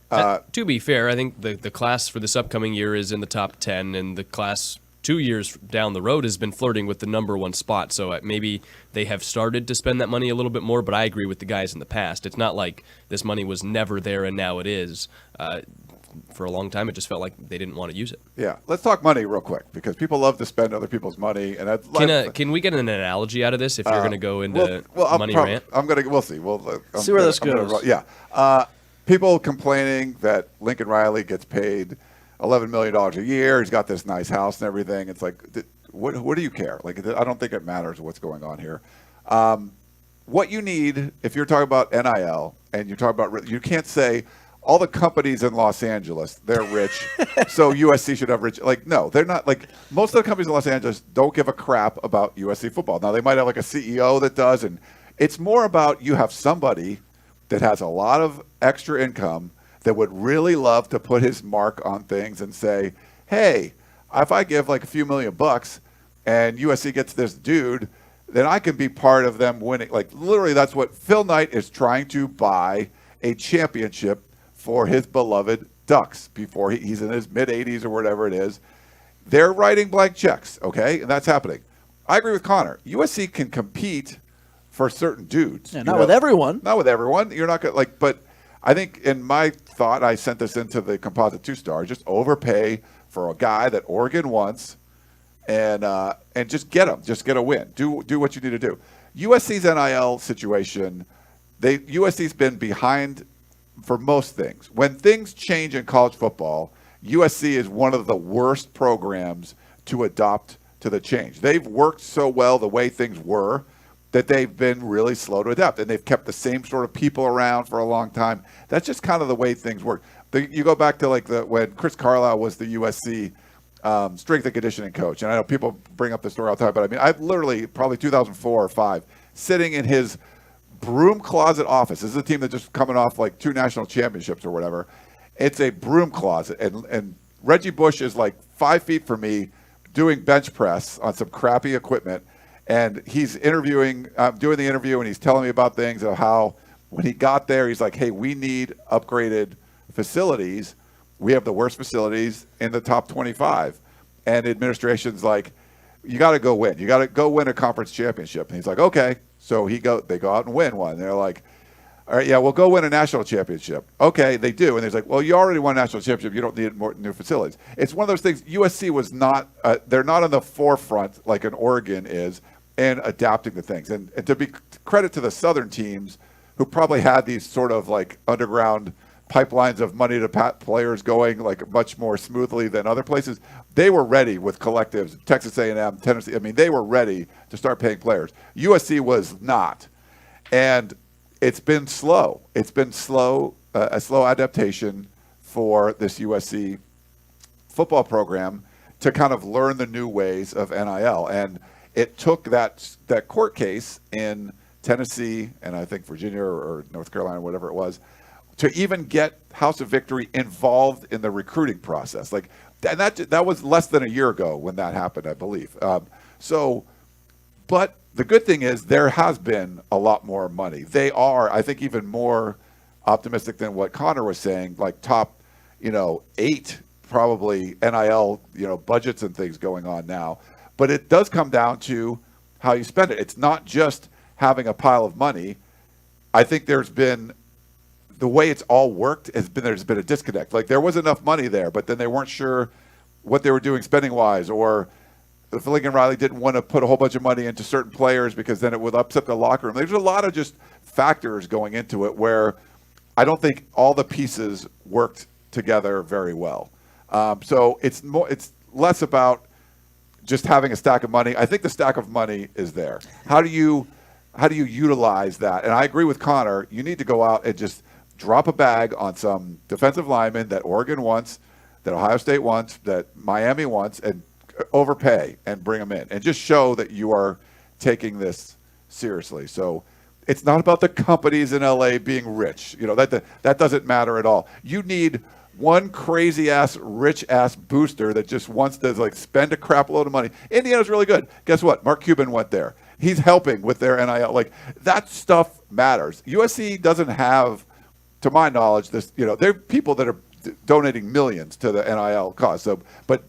To be fair, I think the class for this upcoming year is in the top 10, and the class 2 years down the road has been flirting with the number 1 spot. So maybe they have started to spend that money a little bit more, but I agree with the guys in the past. It's not like this money was never there and now it is. For a long time, it just felt like they didn't want to use it. Yeah. Let's talk money real quick, because people love to spend other people's money. And can we get an analogy out of this if you're going to go into money rant? We'll see. See where this goes. People complaining that Lincoln Riley gets paid $11 million a year. He's got this nice house and everything. It's like, what do you care? Like, I don't think it matters what's going on here. What you need, if you're talking about NIL and you're talking about, you can't say all the companies in Los Angeles, they're rich, so USC should have rich. Like, no, they're not. Like, most of the companies in Los Angeles don't give a crap about USC football. Now, they might have like a CEO that does, and it's more about you have somebody that has a lot of extra income that would really love to put his mark on things and say, hey, if I give like a few $1,000,000 and USC gets this dude, then I can be part of them winning. Like, literally, that's what Phil Knight is trying to buy a championship for his beloved Ducks before he's in his mid-80s or whatever it is. They're writing blank checks, okay? And that's happening. I agree with Connor. USC can compete for certain dudes. Yeah, not with everyone. Not with everyone. You're not going to, like, but I think in my thought, I sent this into the composite 2-star, just overpay for a guy that Oregon wants and just get him. Just get a win. Do what you need to do. USC's NIL situation, USC's been behind for most things. When things change in college football, USC is one of the worst programs to adopt to the change. They've worked so well the way things were that they've been really slow to adapt, and they've kept the same sort of people around for a long time. That's just kind of the way things work. You go back to like when Chris Carlisle was the USC strength and conditioning coach, and I know people bring up the story all the time, but I mean, I've literally probably 2004 or 5 sitting in his broom closet office. This is a team that's just coming off like 2 national championships or whatever. It's a broom closet, and Reggie Bush is like 5 feet from me doing bench press on some crappy equipment. And he's doing the interview, and he's telling me about things of how when he got there, he's like, hey, we need upgraded facilities. We have the worst facilities in the top 25. And the administration's like, you got to go win. You got to go win a conference championship. And he's like, okay. So they go out and win one. They're like, all right, yeah, we'll go win a national championship. Okay, they do. And they're like, well, you already won a national championship. You don't need more new facilities. It's one of those things. USC was not, they're not on the forefront like an Oregon is in adapting to things. And to be credit to the Southern teams who probably had these sort of like underground pipelines of money to players going like much more smoothly than other places. They were ready with collectives, Texas A&M, Tennessee. I mean, they were ready to start paying players. USC was not. And it's been slow. It's been slow, a slow adaptation for this USC football program to kind of learn the new ways of NIL. And it took that court case in Tennessee and I think Virginia or North Carolina, whatever it was, to even get House of Victory involved in the recruiting process. Like, and that was less than a year ago when that happened, I believe. But the good thing is there has been a lot more money. They are, I think, even more optimistic than what Connor was saying, like top, 8 probably NIL, budgets and things going on now. But it does come down to how you spend it. It's not just having a pile of money. I think there's been, the way it's all worked there's been a disconnect. Like there was enough money there, but then they weren't sure what they were doing spending wise, or if Lincoln Riley didn't want to put a whole bunch of money into certain players because then it would upset the locker room. There's a lot of just factors going into it where I don't think all the pieces worked together very well. So it's less about just having a stack of money. I think the stack of money is there. How do you utilize that? And I agree with Connor. You need to go out and just drop a bag on some defensive linemen that Oregon wants, that Ohio State wants, that Miami wants, and overpay and bring them in and just show that you are taking this seriously. So it's not about the companies in LA being rich. That doesn't matter at all. You need one crazy ass rich ass booster that just wants to like spend a crap load of money. Indiana's really good. Guess what? Mark Cuban went there. He's helping with their NIL. Like that stuff matters. USC doesn't have, to my knowledge, this. There are people that are donating millions to the NIL cause. So, but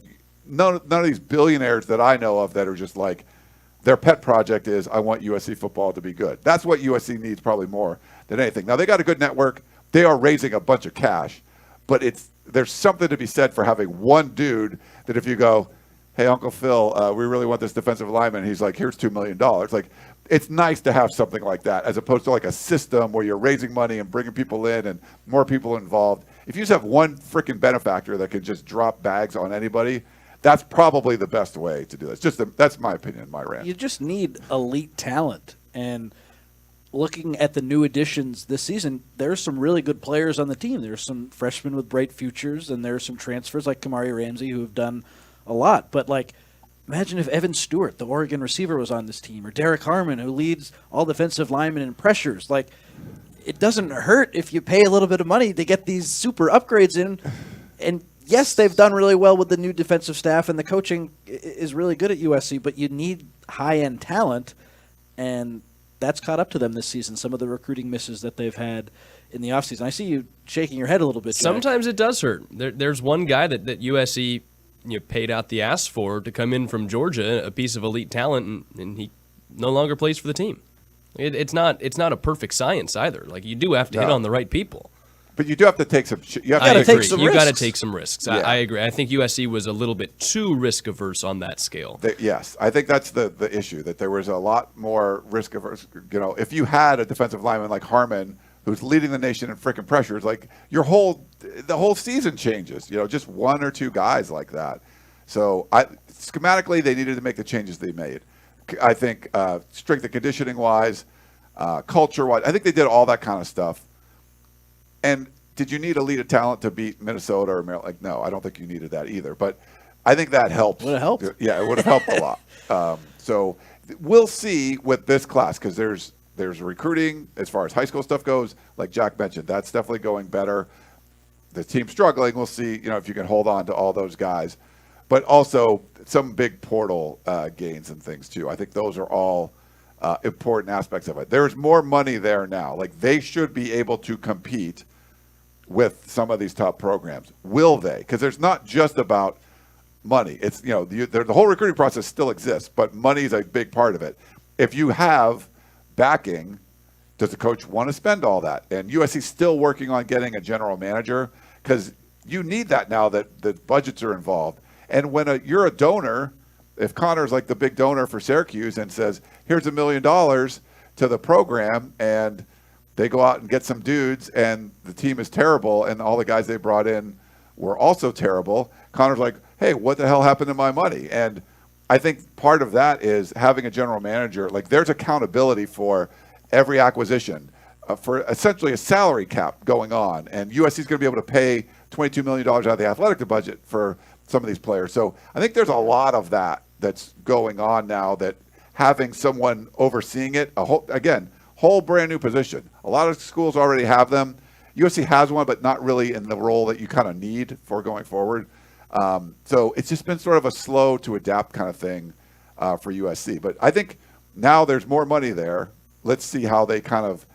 none of these billionaires that I know of that are just like their pet project is I want USC football to be good. That's what USC needs probably more than anything. Now they got a good network. They are raising a bunch of cash, but there's something to be said for having one dude that if you go, hey, Uncle Phil, we really want this defensive lineman. He's like, here's $2 million. Like, it's nice to have something like that as opposed to like a system where you're raising money and bringing people in and more people involved. If you just have one freaking benefactor that can just drop bags on anybody, that's probably the best way to do this. That's my opinion, my rant. You just need elite talent. And looking at the new additions this season, there's some really good players on the team. There's some freshmen with bright futures, and there's some transfers like Kamari Ramsey who have done a lot. But, like, imagine if Evan Stewart, the Oregon receiver, was on this team, or Derek Harmon, who leads all defensive linemen in pressures. Like, it doesn't hurt if you pay a little bit of money to get these super upgrades in. And yes, they've done really well with the new defensive staff, and the coaching is really good at USC, but you need high-end talent, and that's caught up to them this season, some of the recruiting misses that they've had in the offseason. I see you shaking your head a little bit, Jack. Sometimes it does hurt. There's one guy that USC paid out the ass for to come in from Georgia, a piece of elite talent, and he no longer plays for the team. It's not a perfect science either. Like, you do have to hit on the right people. But you do have to take some. You got to take some risks. Yeah. I agree. I think USC was a little bit too risk averse on that scale. Yes, I think that's the issue. That there was a lot more risk averse. If you had a defensive lineman like Harmon, who's leading the nation in freaking pressures, like the whole season changes. Just one or two guys like that. So schematically, they needed to make the changes they made. I think strength and conditioning wise, culture wise, I think they did all that kind of stuff. And did you need elite talent to beat Minnesota or Maryland? Like, no, I don't think you needed that either. But I think that helped. Would have helped. Yeah, it would have helped a lot. So we'll see with this class because there's recruiting as far as high school stuff goes. Like Jack mentioned, that's definitely going better. The team's struggling. We'll see, if you can hold on to all those guys. But also some big portal gains and things too. I think those are all important aspects of it. There's more money there now. Like they should be able to compete with some of these top programs. Will they? Because there's not just about money. It's the whole recruiting process still exists, but money is a big part of it. If you have backing, does the coach want to spend all that? And USC's still working on getting a general manager because you need that now that the budgets are involved. And when you're a donor, if Connor's like the big donor for Syracuse and says, here's $1 million to the program, and they go out and get some dudes and the team is terrible and all the guys they brought in were also terrible, Connor's like, hey, what the hell happened to my money? And I think part of that is having a general manager. Like, there's accountability for every acquisition, for essentially a salary cap going on. And USC is going to be able to pay $22 million out of the athletic budget for some of these players. So I think there's a lot of that that's going on now, that having someone overseeing it, whole brand new position. A lot of schools already have them. USC has one, but not really in the role that you kind of need for going forward. So it's just been sort of a slow to adapt kind of thing for USC. But I think now there's more money there. Let's see how they kind of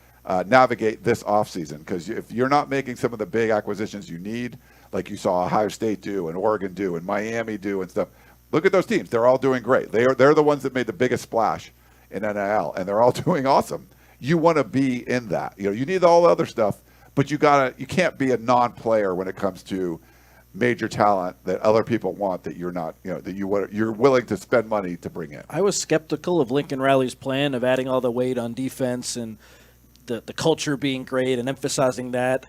navigate this offseason. Because if you're not making some of the big acquisitions you need, like you saw Ohio State do and Oregon do and Miami do and stuff, look at those teams. They're all doing great. They're the ones that made the biggest splash in NIL, and they're all doing awesome. You want to be in that. You need all the other stuff, but you can't be a non-player when it comes to major talent that other people want that you're not, that you're willing to spend money to bring in. I was skeptical of Lincoln Riley's plan of adding all the weight on defense and the culture being great and emphasizing that.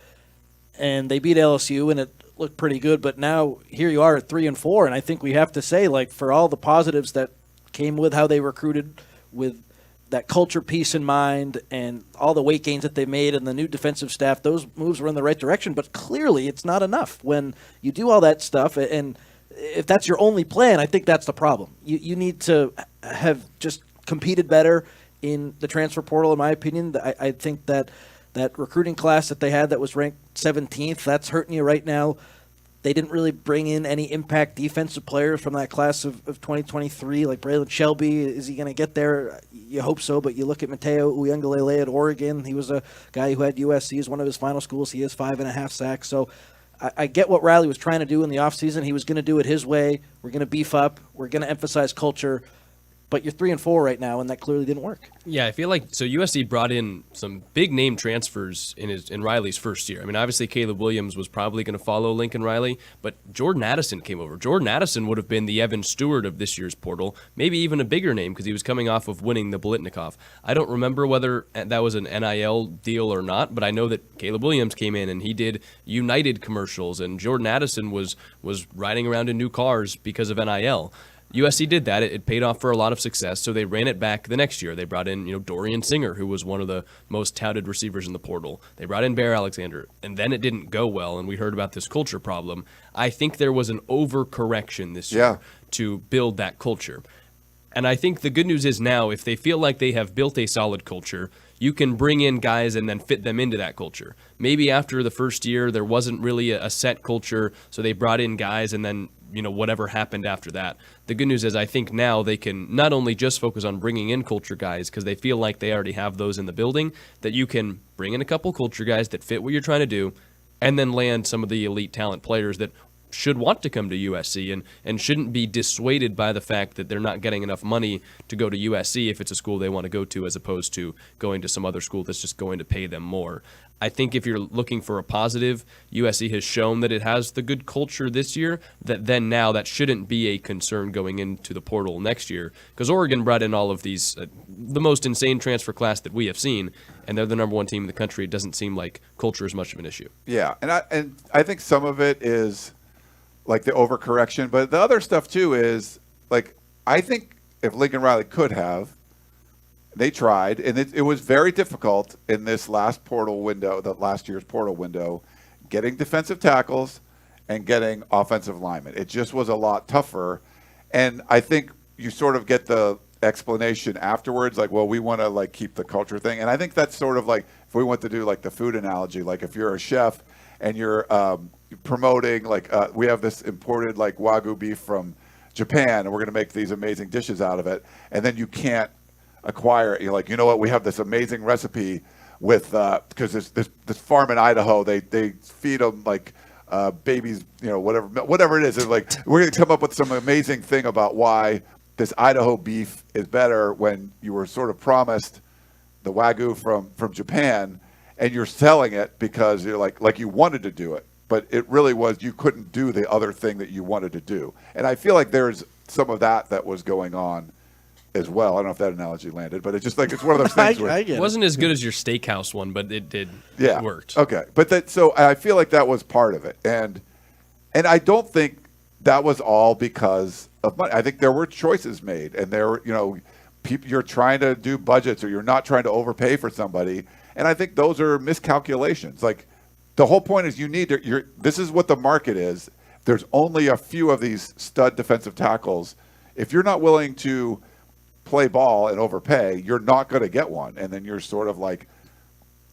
And they beat LSU, and it looked pretty good. But now here you are at 3-4, and I think we have to say, like, for all the positives that came with how they recruited, with that culture piece in mind and all the weight gains that they made and the new defensive staff, those moves were in the right direction. But clearly it's not enough when you do all that stuff. And if that's your only plan, I think that's the problem. You need to have just competed better in the transfer portal, in my opinion. I think that recruiting class that they had that was ranked 17th, that's hurting you right now. They didn't really bring in any impact defensive players from that class of 2023, like Braylon Shelby. Is he going to get there? You hope so, but you look at Mateo Uiagalelei at Oregon. He was a guy who had USC as one of his final schools. He has 5.5 sacks. So I get what Riley was trying to do in the offseason. He was going to do it his way. We're going to beef up. We're going to emphasize culture. But you're 3-4 right now, and that clearly didn't work. Yeah, I feel like USC brought in some big name transfers in Riley's first year. I mean, obviously Caleb Williams was probably going to follow Lincoln Riley, but Jordan Addison came over. Jordan Addison would have been the Evan Stewart of this year's portal, maybe even a bigger name because he was coming off of winning the Biletnikoff. I don't remember whether that was an NIL deal or not, but I know that Caleb Williams came in and he did United commercials, and Jordan Addison was riding around in new cars because of NIL. USC did that. It paid off for a lot of success, so they ran it back the next year. They brought in, Dorian Singer, who was one of the most touted receivers in the portal. They brought in Bear Alexander, and then it didn't go well, and we heard about this culture problem. I think there was an overcorrection this year to build that culture. And I think the good news is now, if they feel like they have built a solid culture, you can bring in guys and then fit them into that culture. Maybe after the first year, there wasn't really a set culture, so they brought in guys and then whatever happened after that. The good news is I think now they can not only just focus on bringing in culture guys because they feel like they already have those in the building, that you can bring in a couple culture guys that fit what you're trying to do and then land some of the elite talent players that should want to come to USC and shouldn't be dissuaded by the fact that they're not getting enough money to go to USC if it's a school they want to go to as opposed to going to some other school that's just going to pay them more. I think if you're looking for a positive, USC has shown that it has the good culture this year, that then now that shouldn't be a concern going into the portal next year, because Oregon brought in all of these, the most insane transfer class that we have seen, and they're the number one team in the country. It doesn't seem like culture is much of an issue. Yeah, and I think some of it is like the overcorrection, but the other stuff too is, like, I think if Lincoln Riley could have, they tried, and it was very difficult in this last year's portal window, getting defensive tackles and getting offensive linemen. It just was a lot tougher, and I think you sort of get the explanation afterwards, like, well, we want to keep the culture thing, and I think that's sort of like if we want to do the food analogy, like if you're a chef and you're promoting we have this imported Wagyu beef from Japan, and we're going to make these amazing dishes out of it, and then you can't acquire it. You're like, what, we have this amazing recipe with because this farm in Idaho, they feed them babies, whatever it is. It's like, we're going to come up with some amazing thing about why this Idaho beef is better when you were sort of promised the Wagyu from Japan, and you're selling it because you're like you wanted to do it, but it really was you couldn't do the other thing that you wanted to do. And I feel like there's some of that was going on as well. I don't know if that analogy landed, but it's just like it's one of those things where it wasn't as good as your steakhouse one, but it did. Yeah, it worked. Okay, but so I feel like that was part of it, and I don't think that was all because of money. I think there were choices made, and there were, people, you're trying to do budgets, or you're not trying to overpay for somebody, and I think those are miscalculations. Like the whole point is this is what the market is. There's only a few of these stud defensive tackles. If you're not willing to play ball and overpay, you're not going to get one, and then you're sort of like,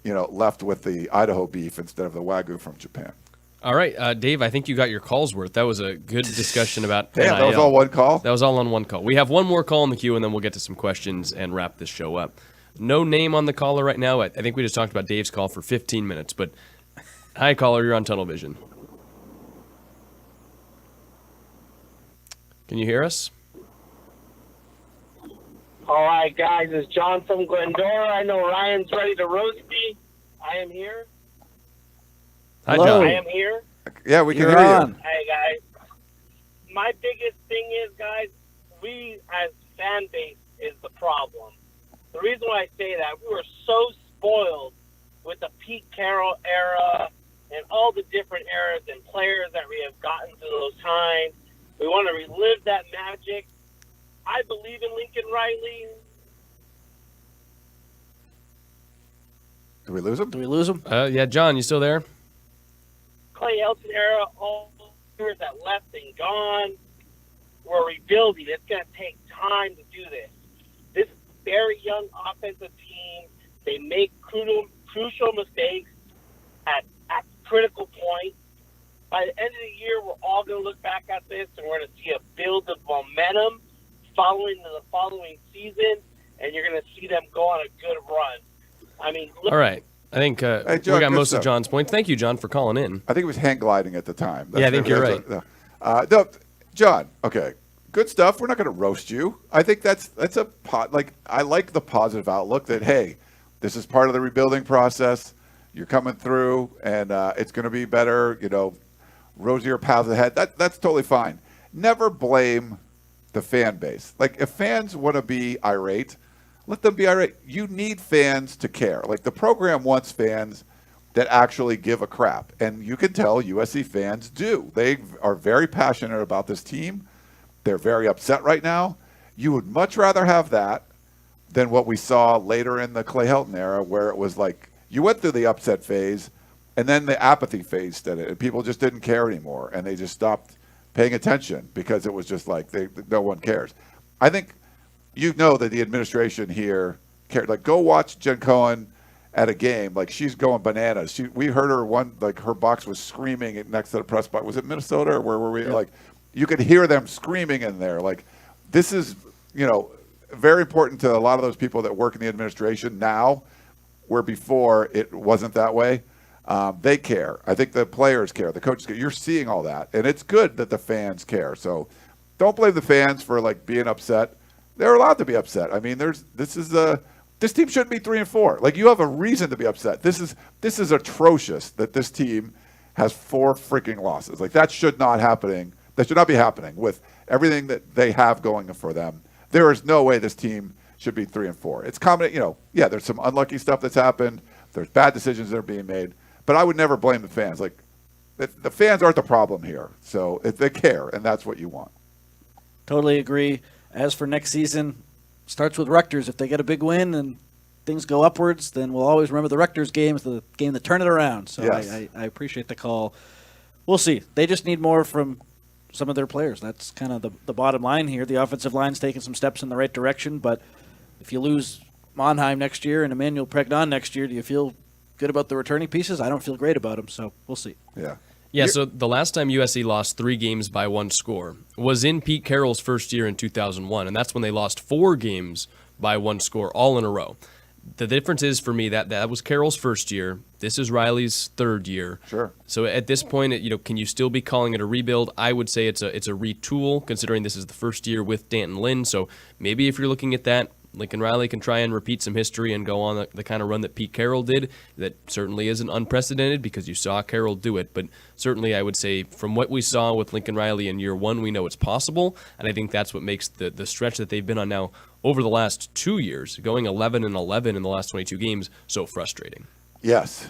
left with the Idaho beef instead of the Wagyu from Japan. All right, Dave, I think you got your call's worth. That was a good discussion about Damn, NIL. that was all one call? That was all on one call. We have one more call in the queue, and then we'll get to some questions and wrap this show up. No name on the caller right now. I think we just talked about Dave's call for 15 minutes, but hi, caller, you're on Tunnel Vision. Can you hear us? All right, guys, it's John from Glendora. I know Ryan's ready to roast me. I am here. Hi, Hello. John. I am here. Yeah, we can You're hear on. you. Hey, guys. My biggest thing is, guys, we as fan base is the problem. The reason why I say that, we were so spoiled with the Pete Carroll era and all the different eras and players that we have gotten to those times. We want to relive that magic. I believe in Lincoln Riley. Did we lose him? Do we lose him? Yeah, John, you still there? Clay Helton era, all the players that left and gone. We're rebuilding. It's going to take time to do this. This is a very young offensive team. They make crucial mistakes at critical points. By the end of the year, we're all going to look back at this, and we're going to see a build of momentum following the following season, and you're going to see them go on a good run. I mean, look. All right. I think John, we got good most stuff. of John's points. Thank you, John, for calling in. I think it was hang gliding at the time. Yeah, I think you're right. No, John, okay, good stuff. We're not going to roast you. I think that's a I like the positive outlook that, hey, this is part of the rebuilding process. You're coming through, and it's going to be better, rosier paths ahead. That's totally fine. Never blame the fan base. Like, if fans want to be irate, let them be irate. You need fans to care. Like, the program wants fans that actually give a crap. And you can tell USC fans do. They are very passionate about this team. They're very upset right now. You would much rather have that than what we saw later in the Clay Helton era, where it was like you went through the upset phase and then the apathy phase did it, and people just didn't care anymore, and they just stopped paying attention because it was just like no one cares. I think that the administration here cared. Like, go watch Jen Cohen at a game. Like, she's going bananas. We heard her her box was screaming next to the press box. Was it Minnesota or where were we? Yep. Like, you could hear them screaming in there. Like, this is, very important to a lot of those people that work in the administration now, where before it wasn't that way. They care. I think the players care. The coaches care. You're seeing all that, and it's good that the fans care. So don't blame the fans for being upset. They're allowed to be upset. I mean, this team shouldn't be 3-4. Like, you have a reason to be upset. This is atrocious that this team has 4 freaking losses. Like, that should not happening. That should not be happening with everything that they have going for them. There is no way this team should be 3-4. It's common, there's some unlucky stuff that's happened. There's bad decisions that are being made. But I would never blame the fans. Like, the fans aren't the problem here. So if they care, and that's what you want. Totally agree. As for next season, starts with Rutgers. If they get a big win and things go upwards, then we'll always remember the Rutgers game as the game that turned it around. So yes. I appreciate the call. We'll see. They just need more from some of their players. That's kind of the bottom line here. The offensive line's taking some steps in the right direction, but if you lose Monheim next year and Emmanuel Pregnon next year, do you feel good about the returning pieces? I don't feel great about them, so we'll see. Yeah, so the last time USC lost 3 games by 1 score was in Pete Carroll's first year in 2001, and that's when they lost 4 games by 1 score all in a row. The difference is, for me, that was Carroll's first year. This is Riley's 3rd year. Sure. So at this point, can you still be calling it a rebuild? I would say it's a retool, considering this is the first year with Danton Lynn. So maybe if you're looking at that, Lincoln Riley can try and repeat some history and go on the kind of run that Pete Carroll did. That certainly isn't unprecedented because you saw Carroll do it. But certainly I would say from what we saw with Lincoln Riley in year one, we know it's possible. And I think that's what makes the stretch that they've been on now over the last 2 years, going 11-11 in the last 22 games, so frustrating. Yes,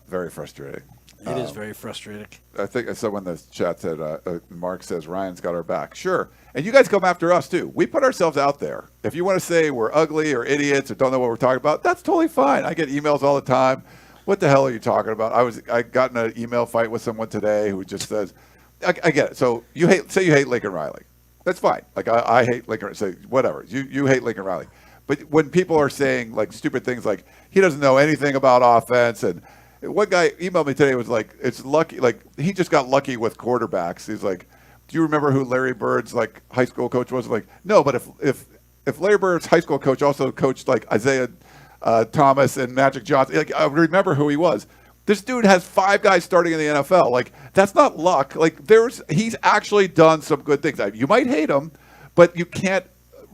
very frustrating. It is very frustrating. I think someone in the chat said, Mark says, Ryan's got our back. Sure. And you guys come after us, too. We put ourselves out there. If you want to say we're ugly or idiots or don't know what we're talking about, that's totally fine. I get emails all the time. What the hell are you talking about? I got in an email fight with someone today who just says, I get it. So you hate Lincoln Riley. That's fine. Like, I hate Lincoln. Say whatever. You hate Lincoln Riley. But when people are saying, like, stupid things like, he doesn't know anything about offense, and one guy emailed me today was like, it's lucky, like he just got lucky with quarterbacks. He's like, do you remember who Larry Bird's like high school coach was? Like, no, but if Larry Bird's high school coach also coached like Isaiah Thomas and Magic Johnson, like I remember who he was. This dude has 5 guys starting in the NFL. Like, that's not luck. Like, he's actually done some good things. You might hate him, but you can't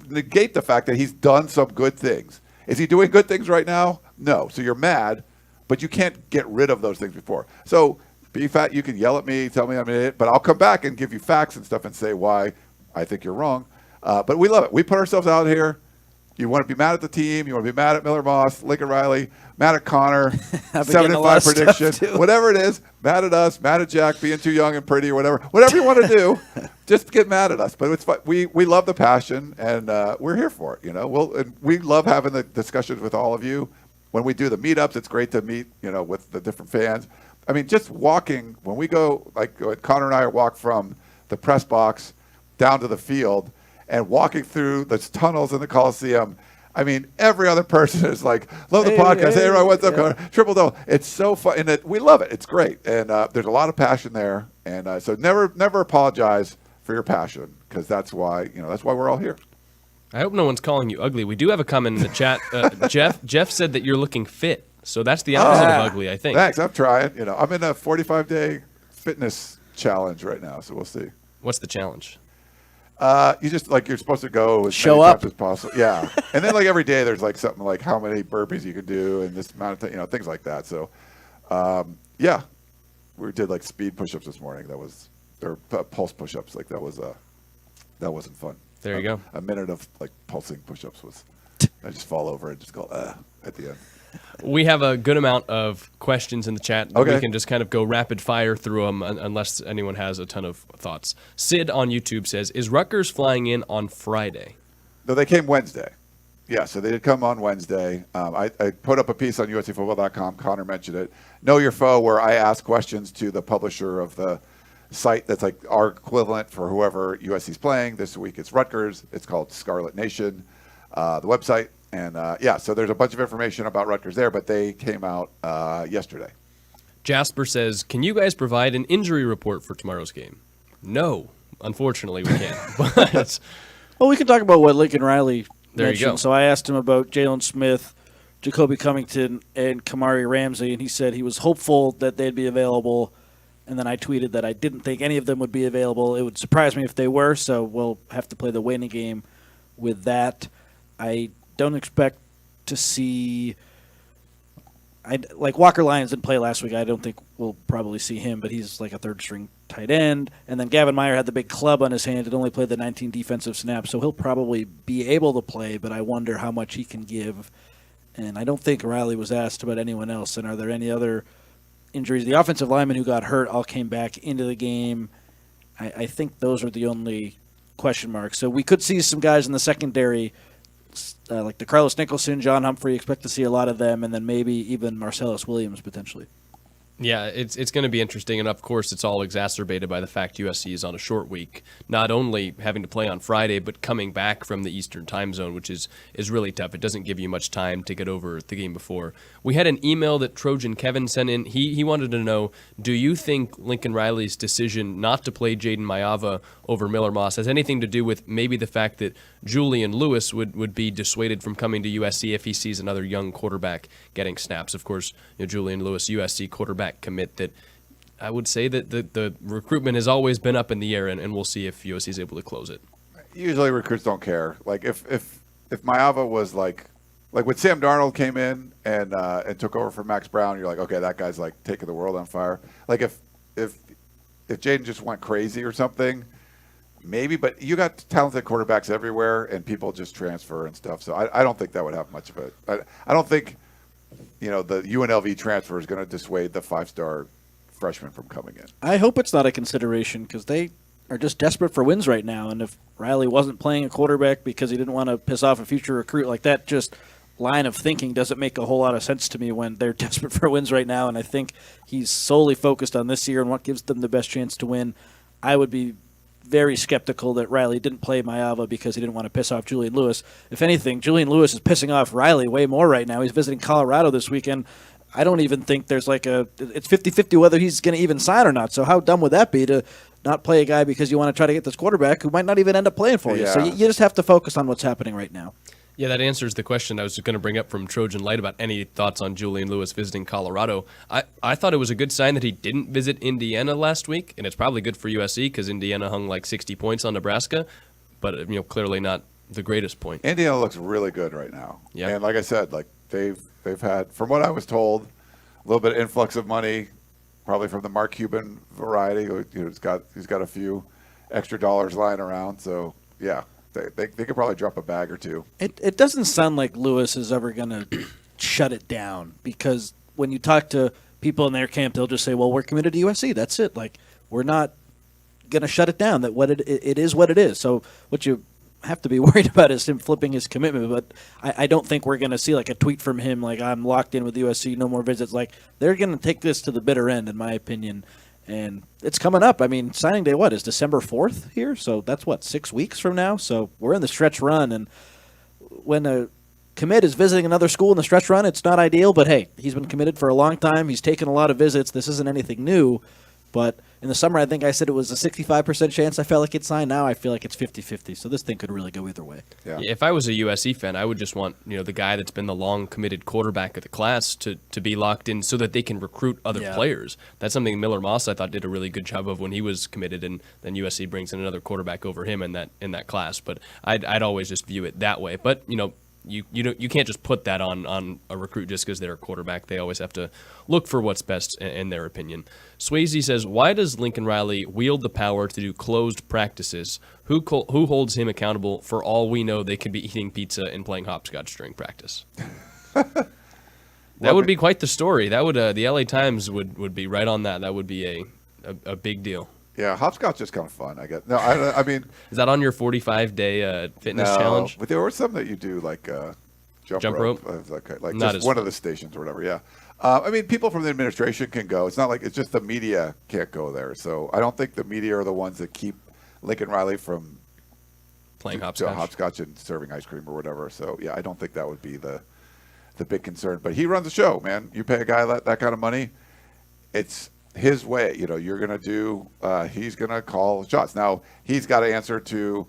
negate the fact that he's done some good things. Is he doing good things right now? No. So you're mad. But you can't get rid of those things before. So be fat. You can yell at me, tell me I'm an idiot, but I'll come back and give you facts and stuff and say why I think you're wrong. But we love it. We put ourselves out here. You want to be mad at the team. You want to be mad at Miller Moss, Lincoln Riley, mad at Connor, 7-5 prediction, whatever it is. Mad at us, mad at Jack being too young and pretty or whatever. Whatever you want to do, just get mad at us. But it's fun. We love the passion, and we're here for it. And we love having the discussions with all of you. When we do the meetups, it's great to meet, with the different fans. I mean, just walking, when we go, like Connor and I walk from the press box down to the field and walking through the tunnels in the Coliseum, I mean, every other person is like, love the podcast. Hey, everyone, what's up, Connor? Triple double. It's so fun. And we love it. It's great. And there's a lot of passion there. And so never apologize for your passion, because that's why we're all here. I hope no one's calling you ugly. We do have a comment in the chat. Jeff said that you're looking fit. So that's the opposite of ugly, I think. Thanks. I'm trying. I'm in a 45-day fitness challenge right now, so we'll see. What's the challenge? You just, you're supposed to go as show many up times as possible. Yeah. And then, every day there's, something like how many burpees you can do and this amount of things like that. So, yeah. We did, speed push-ups this morning. Or pulse push-ups. That wasn't fun. There you go. A minute of pulsing push-ups was, I just fall over and just go at the end. We have a good amount of questions in the chat. Okay. We can just kind of go rapid fire through them unless anyone has a ton of thoughts. Sid on YouTube says, is Rutgers flying in on Friday? No, they came Wednesday. Yeah, so they did come on Wednesday. I put up a piece on USCfootball.com. Connor mentioned it. Know Your Foe, where I ask questions to the publisher of the site that's our equivalent for whoever USC's playing. This week it's Rutgers. It's called Scarlet Nation, the website. And, so there's a bunch of information about Rutgers there, but they came out yesterday. Jasper says, can you guys provide an injury report for tomorrow's game? No, unfortunately we can't. But well, we can talk about what Lincoln Riley there mentioned. You go. So I asked him about Jalen Smith, Jacoby Cummington, and Kamari Ramsey, and he said he was hopeful that they'd be available. And then I tweeted that I didn't think any of them would be available. It would surprise me if they were, so we'll have to play the waiting game with that. I don't expect to see Walker Lyons didn't play last week. I don't think we'll probably see him, but he's a third-string tight end. And then Gavin Meyer had the big club on his hand and only played the 19 defensive snaps, so he'll probably be able to play, but I wonder how much he can give. And I don't think Riley was asked about anyone else. And are there any other injuries? The offensive linemen who got hurt all came back into the game. I think those are the only question marks. So we could see some guys in the secondary, like the Carlos Nicholson, John Humphrey. Expect to see a lot of them, and then maybe even Marcellus Williams potentially. Yeah, it's going to be interesting, and of course it's all exacerbated by the fact USC is on a short week, not only having to play on Friday, but coming back from the Eastern time zone, which is really tough. It doesn't give you much time to get over the game before. We had an email that Trojan Kevin sent in. He wanted to know, do you think Lincoln Riley's decision not to play Jaden Mayava over Miller Moss has anything to do with maybe the fact that Julian Lewis would be dissuaded from coming to USC if he sees another young quarterback getting snaps? Of course, Julian Lewis, USC quarterback commit that I would say that the recruitment has always been up in the air, and we'll see if USC is able to close it. Usually recruits don't care. If if Maava was like when Sam Darnold came in and took over for Max Brown, you're like, okay, that guy's like taking the world on fire. Like if Jaden just went crazy or something, maybe. But you got talented quarterbacks everywhere, and people just transfer and stuff. So I don't think that would have much of it. I don't think the UNLV transfer is going to dissuade the 5-star freshman from coming in. I hope it's not a consideration because they are just desperate for wins right now. And if Riley wasn't playing a quarterback because he didn't want to piss off a future recruit like that, just line of thinking doesn't make a whole lot of sense to me when they're desperate for wins right now. And I think he's solely focused on this year and what gives them the best chance to win. I would be very skeptical that Riley didn't play Maava because he didn't want to piss off Julian Lewis. If anything, Julian Lewis is pissing off Riley way more right now. He's visiting Colorado this weekend. I don't even think there's it's 50-50 whether he's going to even sign or not. So how dumb would that be to not play a guy because you want to try to get this quarterback who might not even end up playing for you? So you just have to focus on what's happening right now. Yeah, that answers the question I was going to bring up from Trojan Light about any thoughts on Julian Lewis visiting Colorado. I thought it was a good sign that he didn't visit Indiana last week, and it's probably good for USC because Indiana hung like 60 points on Nebraska, but clearly not the greatest point. Indiana looks really good right now. Yeah. And like I said, like they've had, from what I was told, a little bit of influx of money, probably from the Mark Cuban variety. He's got a few extra dollars lying around. So yeah. They could probably drop a bag or two. It doesn't sound like Lewis is ever going to shut it down because when you talk to people in their camp, they'll just say, well, we're committed to USC. That's it. Like, we're not going to shut it down. That it is what it is. So what you have to be worried about is him flipping his commitment. But I don't think we're going to see like a tweet from him like, I'm locked in with USC, no more visits. Like, they're going to take this to the bitter end, in my opinion. And it's coming up. I mean, signing day, is December 4th here? So that's, 6 weeks from now? So we're in the stretch run. And when a commit is visiting another school in the stretch run, it's not ideal. But, hey, he's been committed for a long time. He's taken a lot of visits. This isn't anything new. But in the summer, I think I said it was a 65% chance I felt like he'd sign. Now I feel like it's 50-50. So this thing could really go either way. Yeah. If I was a USC fan, I would just want the guy that's been the long committed quarterback of the class to be locked in so that they can recruit other players. That's something Miller Moss I thought did a really good job of when he was committed, and then USC brings in another quarterback over him in that class. But I'd always just view it that way. But you can't just put that on a recruit just because they're a quarterback. They always have to look for what's best in their opinion. Swayze says, why does Lincoln Riley wield the power to do closed practices? Who holds him accountable? For all we know, they could be eating pizza and playing hopscotch during practice. That would be quite the story. That would the LA Times would be right on that. That would be a big deal. Yeah, hopscotch is kind of fun, I guess. No, I mean... Is that on your 45-day fitness challenge? But there was some that you do, like jump rope. Like Not just one of the stations or whatever, yeah. I mean, people from the administration can go. It's not like it's just the media can't go there. So I don't think the media are the ones that keep Lincoln Riley from playing hopscotch and serving ice cream or whatever. So, yeah, I don't think that would be the big concern. But he runs the show, man. You pay a guy that kind of money, it's his way. You're going to do he's going to call shots. Now, he's got to answer to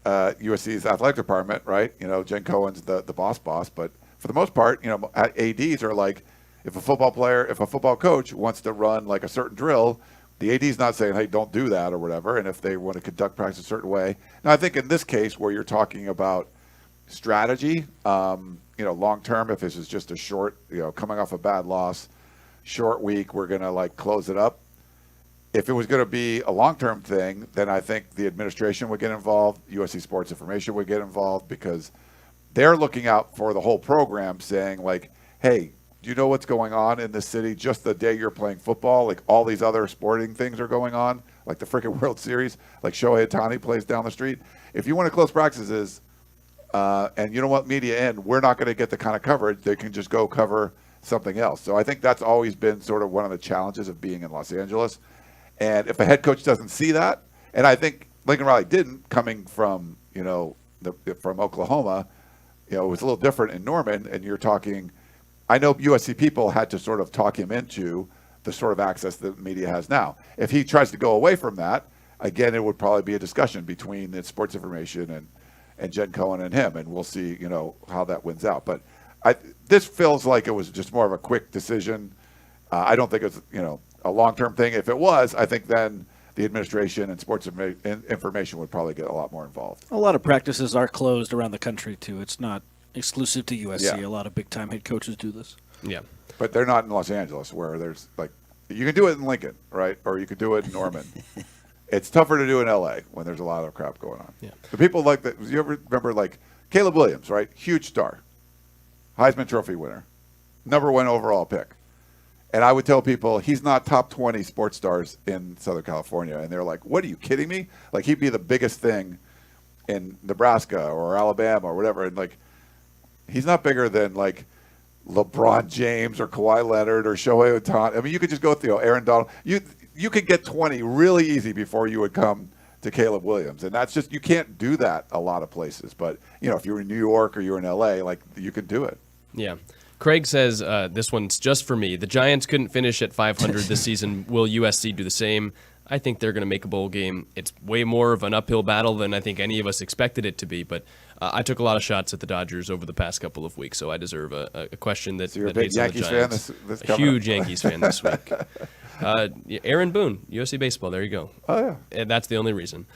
USC's athletic department, right? Jen Cohen's the boss, but for the most part, ADs are like, if a football coach wants to run like a certain drill, the AD's not saying, hey, don't do that or whatever. And if they want to conduct practice a certain way. Now, I think in this case where you're talking about strategy, long term, if this is just a short, coming off a bad loss, short week, we're going to like close it up. If it was going to be a long-term thing, then I think the administration would get involved. USC Sports Information would get involved because they're looking out for the whole program saying like, hey, do you know what's going on in the city just the day you're playing football? Like all these other sporting things are going on, like the freaking World Series, like Shohei Ohtani plays down the street. If you want to close practices and you don't want media in, we're not going to get the kind of coverage. They can just go cover something else. So I think that's always been sort of one of the challenges of being in Los Angeles. And if a head coach doesn't see that, and I think Lincoln Riley didn't, coming from from Oklahoma, it was a little different in Norman. And you're talking, I know USC people had to sort of talk him into the sort of access that the media has now. If he tries to go away from that, again, it would probably be a discussion between the Sports Information and Jen Cohen and him, and we'll see how that wins out. But this feels like it was just more of a quick decision. I don't think it's a long-term thing. If it was, I think then the administration and sports information would probably get a lot more involved. A lot of practices are closed around the country, too. It's not exclusive to USC. Yeah. A lot of big-time head coaches do this. Yeah. But they're not in Los Angeles, where there's like, you can do it in Lincoln, right? Or you could do it in Norman. It's tougher to do in LA when there's a lot of crap going on. Yeah. The people like that. You ever remember like Caleb Williams, right? Huge star, Heisman Trophy winner, #1 overall pick. And I would tell people he's not top 20 sports stars in Southern California. And they're like, what, are you kidding me? Like, he'd be the biggest thing in Nebraska or Alabama or whatever. And, like, he's not bigger than, like, LeBron James or Kawhi Leonard or Shohei Ohtani. I mean, you could just go through Aaron Donald. You could get 20 really easy before you would come to Caleb Williams. And that's just, you can't do that a lot of places. But, you know, if you're in New York or you're in L.A., like, you could do it. Yeah. Craig says, this one's just for me. The Giants couldn't finish at 500 this season. Will USC do the same? I think they're going to make a bowl game. It's way more of an uphill battle than I think any of us expected it to be. But I took a lot of shots at the Dodgers over the past couple of weeks, so I deserve a question that, So you're a that big hates on the Yankees fan Giants. this A coming huge up? Yankees fan this week. Aaron Boone, USC Baseball. There you go. Oh, yeah. And that's the only reason.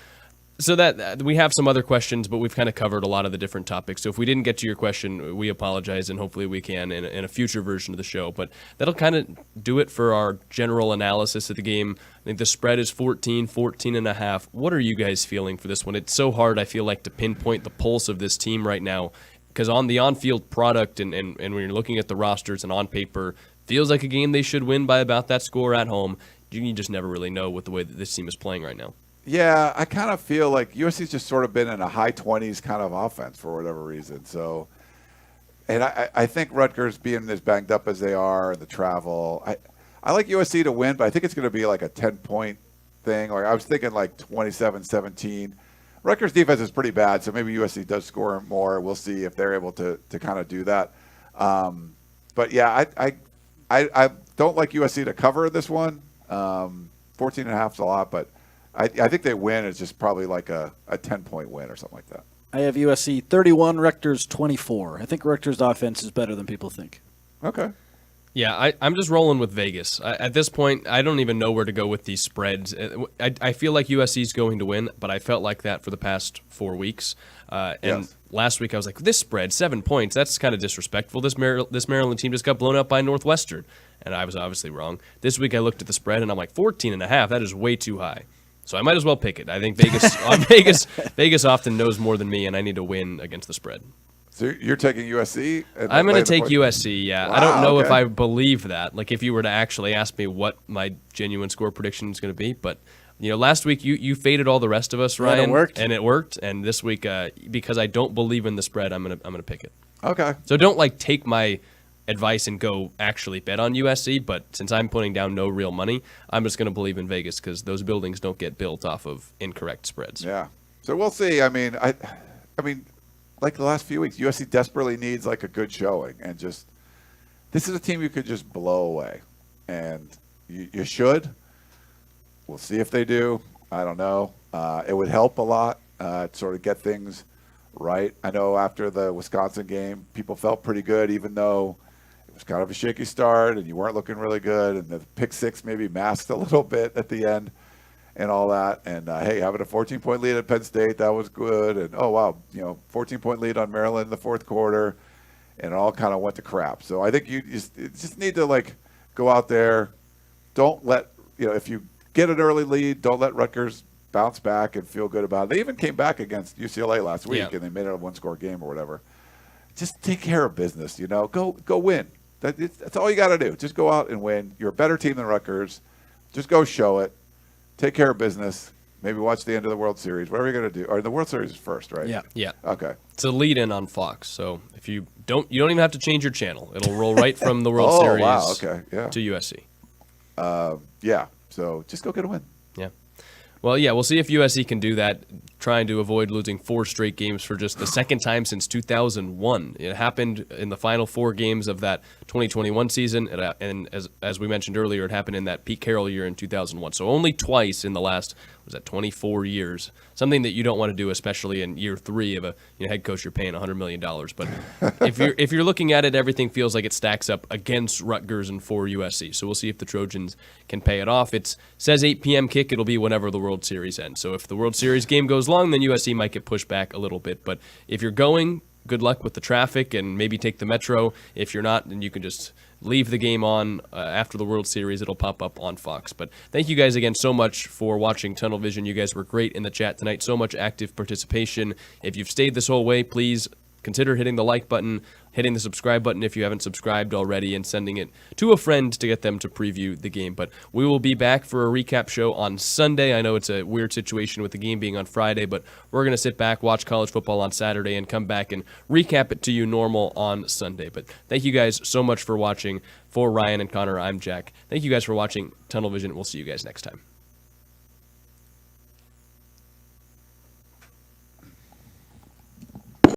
So that we have some other questions, but we've kind of covered a lot of the different topics. So if we didn't get to your question, we apologize, and hopefully we can in a future version of the show. But that'll kind of do it for our general analysis of the game. I think the spread is 14.5. What are you guys feeling for this one? It's so hard, I feel like, to pinpoint the pulse of this team right now, because on the on-field product and when you're looking at the rosters and on paper, feels like a game they should win by about that score at home. You just never really know with the way that this team is playing right now. Yeah, I kind of feel like USC's just sort of been in a high 20s kind of offense for whatever reason. So, and I think Rutgers being as banged up as they are, and the travel, I like USC to win, but I think it's going to be like a 10-point thing. Like I was thinking like 27-17. Rutgers defense is pretty bad, so maybe USC does score more. We'll see if they're able to kind of do that. But yeah, I don't like USC to cover this one. 14.5 is a lot, but I think they win. It's just probably like a 10-point win or something like that. I have USC 31, Rutgers 24. I think Rutgers' offense is better than people think. Okay. Yeah, I'm just rolling with Vegas. At this point, I don't even know where to go with these spreads. I feel like USC's going to win, but I felt like that for the past 4 weeks. And Yes. last week I was like, this spread, 7 points, that's kind of disrespectful. This Maryland team just got blown up by Northwestern, and I was obviously wrong. This week I looked at the spread, and I'm like, 14.5, that is way too high. So I might as well pick it. I think Vegas often knows more than me, and I need to win against the spread. So you're taking USC? I'm going to take USC, yeah. Wow, I don't know if okay. I believe that. Like, if you were to actually ask me what my genuine score prediction is going to be. But, you know, last week you faded all the rest of us, Ryan. it worked. And it worked. And this week, because I don't believe in the spread, I'm gonna pick it. Okay. So don't, like, take my advice and go actually bet on USC. But since I'm putting down no real money, I'm just going to believe in Vegas because those buildings don't get built off of incorrect spreads. Yeah. So we'll see. I mean, like the last few weeks, USC desperately needs like a good showing, and just this is a team you could just blow away, and you should. We'll see if they do. I don't know. It would help a lot to sort of get things right. I know after the Wisconsin game, people felt pretty good, even though it was kind of a shaky start and you weren't looking really good, and the pick six maybe masked a little bit at the end. And all that, and hey, having a 14-point lead at Penn State, that was good. And oh wow, 14-point lead on Maryland in the fourth quarter, and it all kind of went to crap. So I think you just need to like go out there. Don't let if you get an early lead, don't let Rutgers bounce back and feel good about it. They even came back against UCLA last week, and they made it a one-score game or whatever. Just take care of business. Go win. That's all you got to do. Just go out and win. You're a better team than Rutgers. Just go show it. Take care of business. Maybe watch the end of the World Series. Whatever you're going to do. Or the World Series is first, right? Yeah. Okay. It's a lead-in on Fox, so if you don't even have to change your channel. It'll roll right from the World Series wow. Okay. Yeah. to USC. Yeah. So just go get a win. Yeah. Well, yeah, we'll see if USC can do that. trying to avoid losing 4 straight games for just the second time since 2001. It happened in the final 4 games of that 2021 season, and as we mentioned earlier, it happened in that Pete Carroll year in 2001. So only twice in the last 24 years. Something that you don't want to do, especially in year 3 of a head coach you're paying $100 million. But if you're looking at it, everything feels like it stacks up against Rutgers and for USC. So we'll see if the Trojans can pay it off. It says 8 p.m. kick. It'll be whenever the World Series ends. So if the World Series game goes long, then USC might get pushed back a little bit. But if you're going, good luck with the traffic and maybe take the Metro. If you're not, then you can just leave the game on after the World Series. It'll pop up on Fox. But thank you guys again so much for watching Tunnel Vision. You guys were great in the chat tonight. So much active participation. If you've stayed this whole way, please consider hitting the like button, hitting the subscribe button if you haven't subscribed already, and sending it to a friend to get them to preview the game. But we will be back for a recap show on Sunday. I know it's a weird situation with the game being on Friday, but we're going to sit back, watch college football on Saturday, and come back and recap it to you normal on Sunday. But thank you guys so much for watching. For Ryan and Connor, I'm Jack. Thank you guys for watching Tunnel Vision. We'll see you guys next time.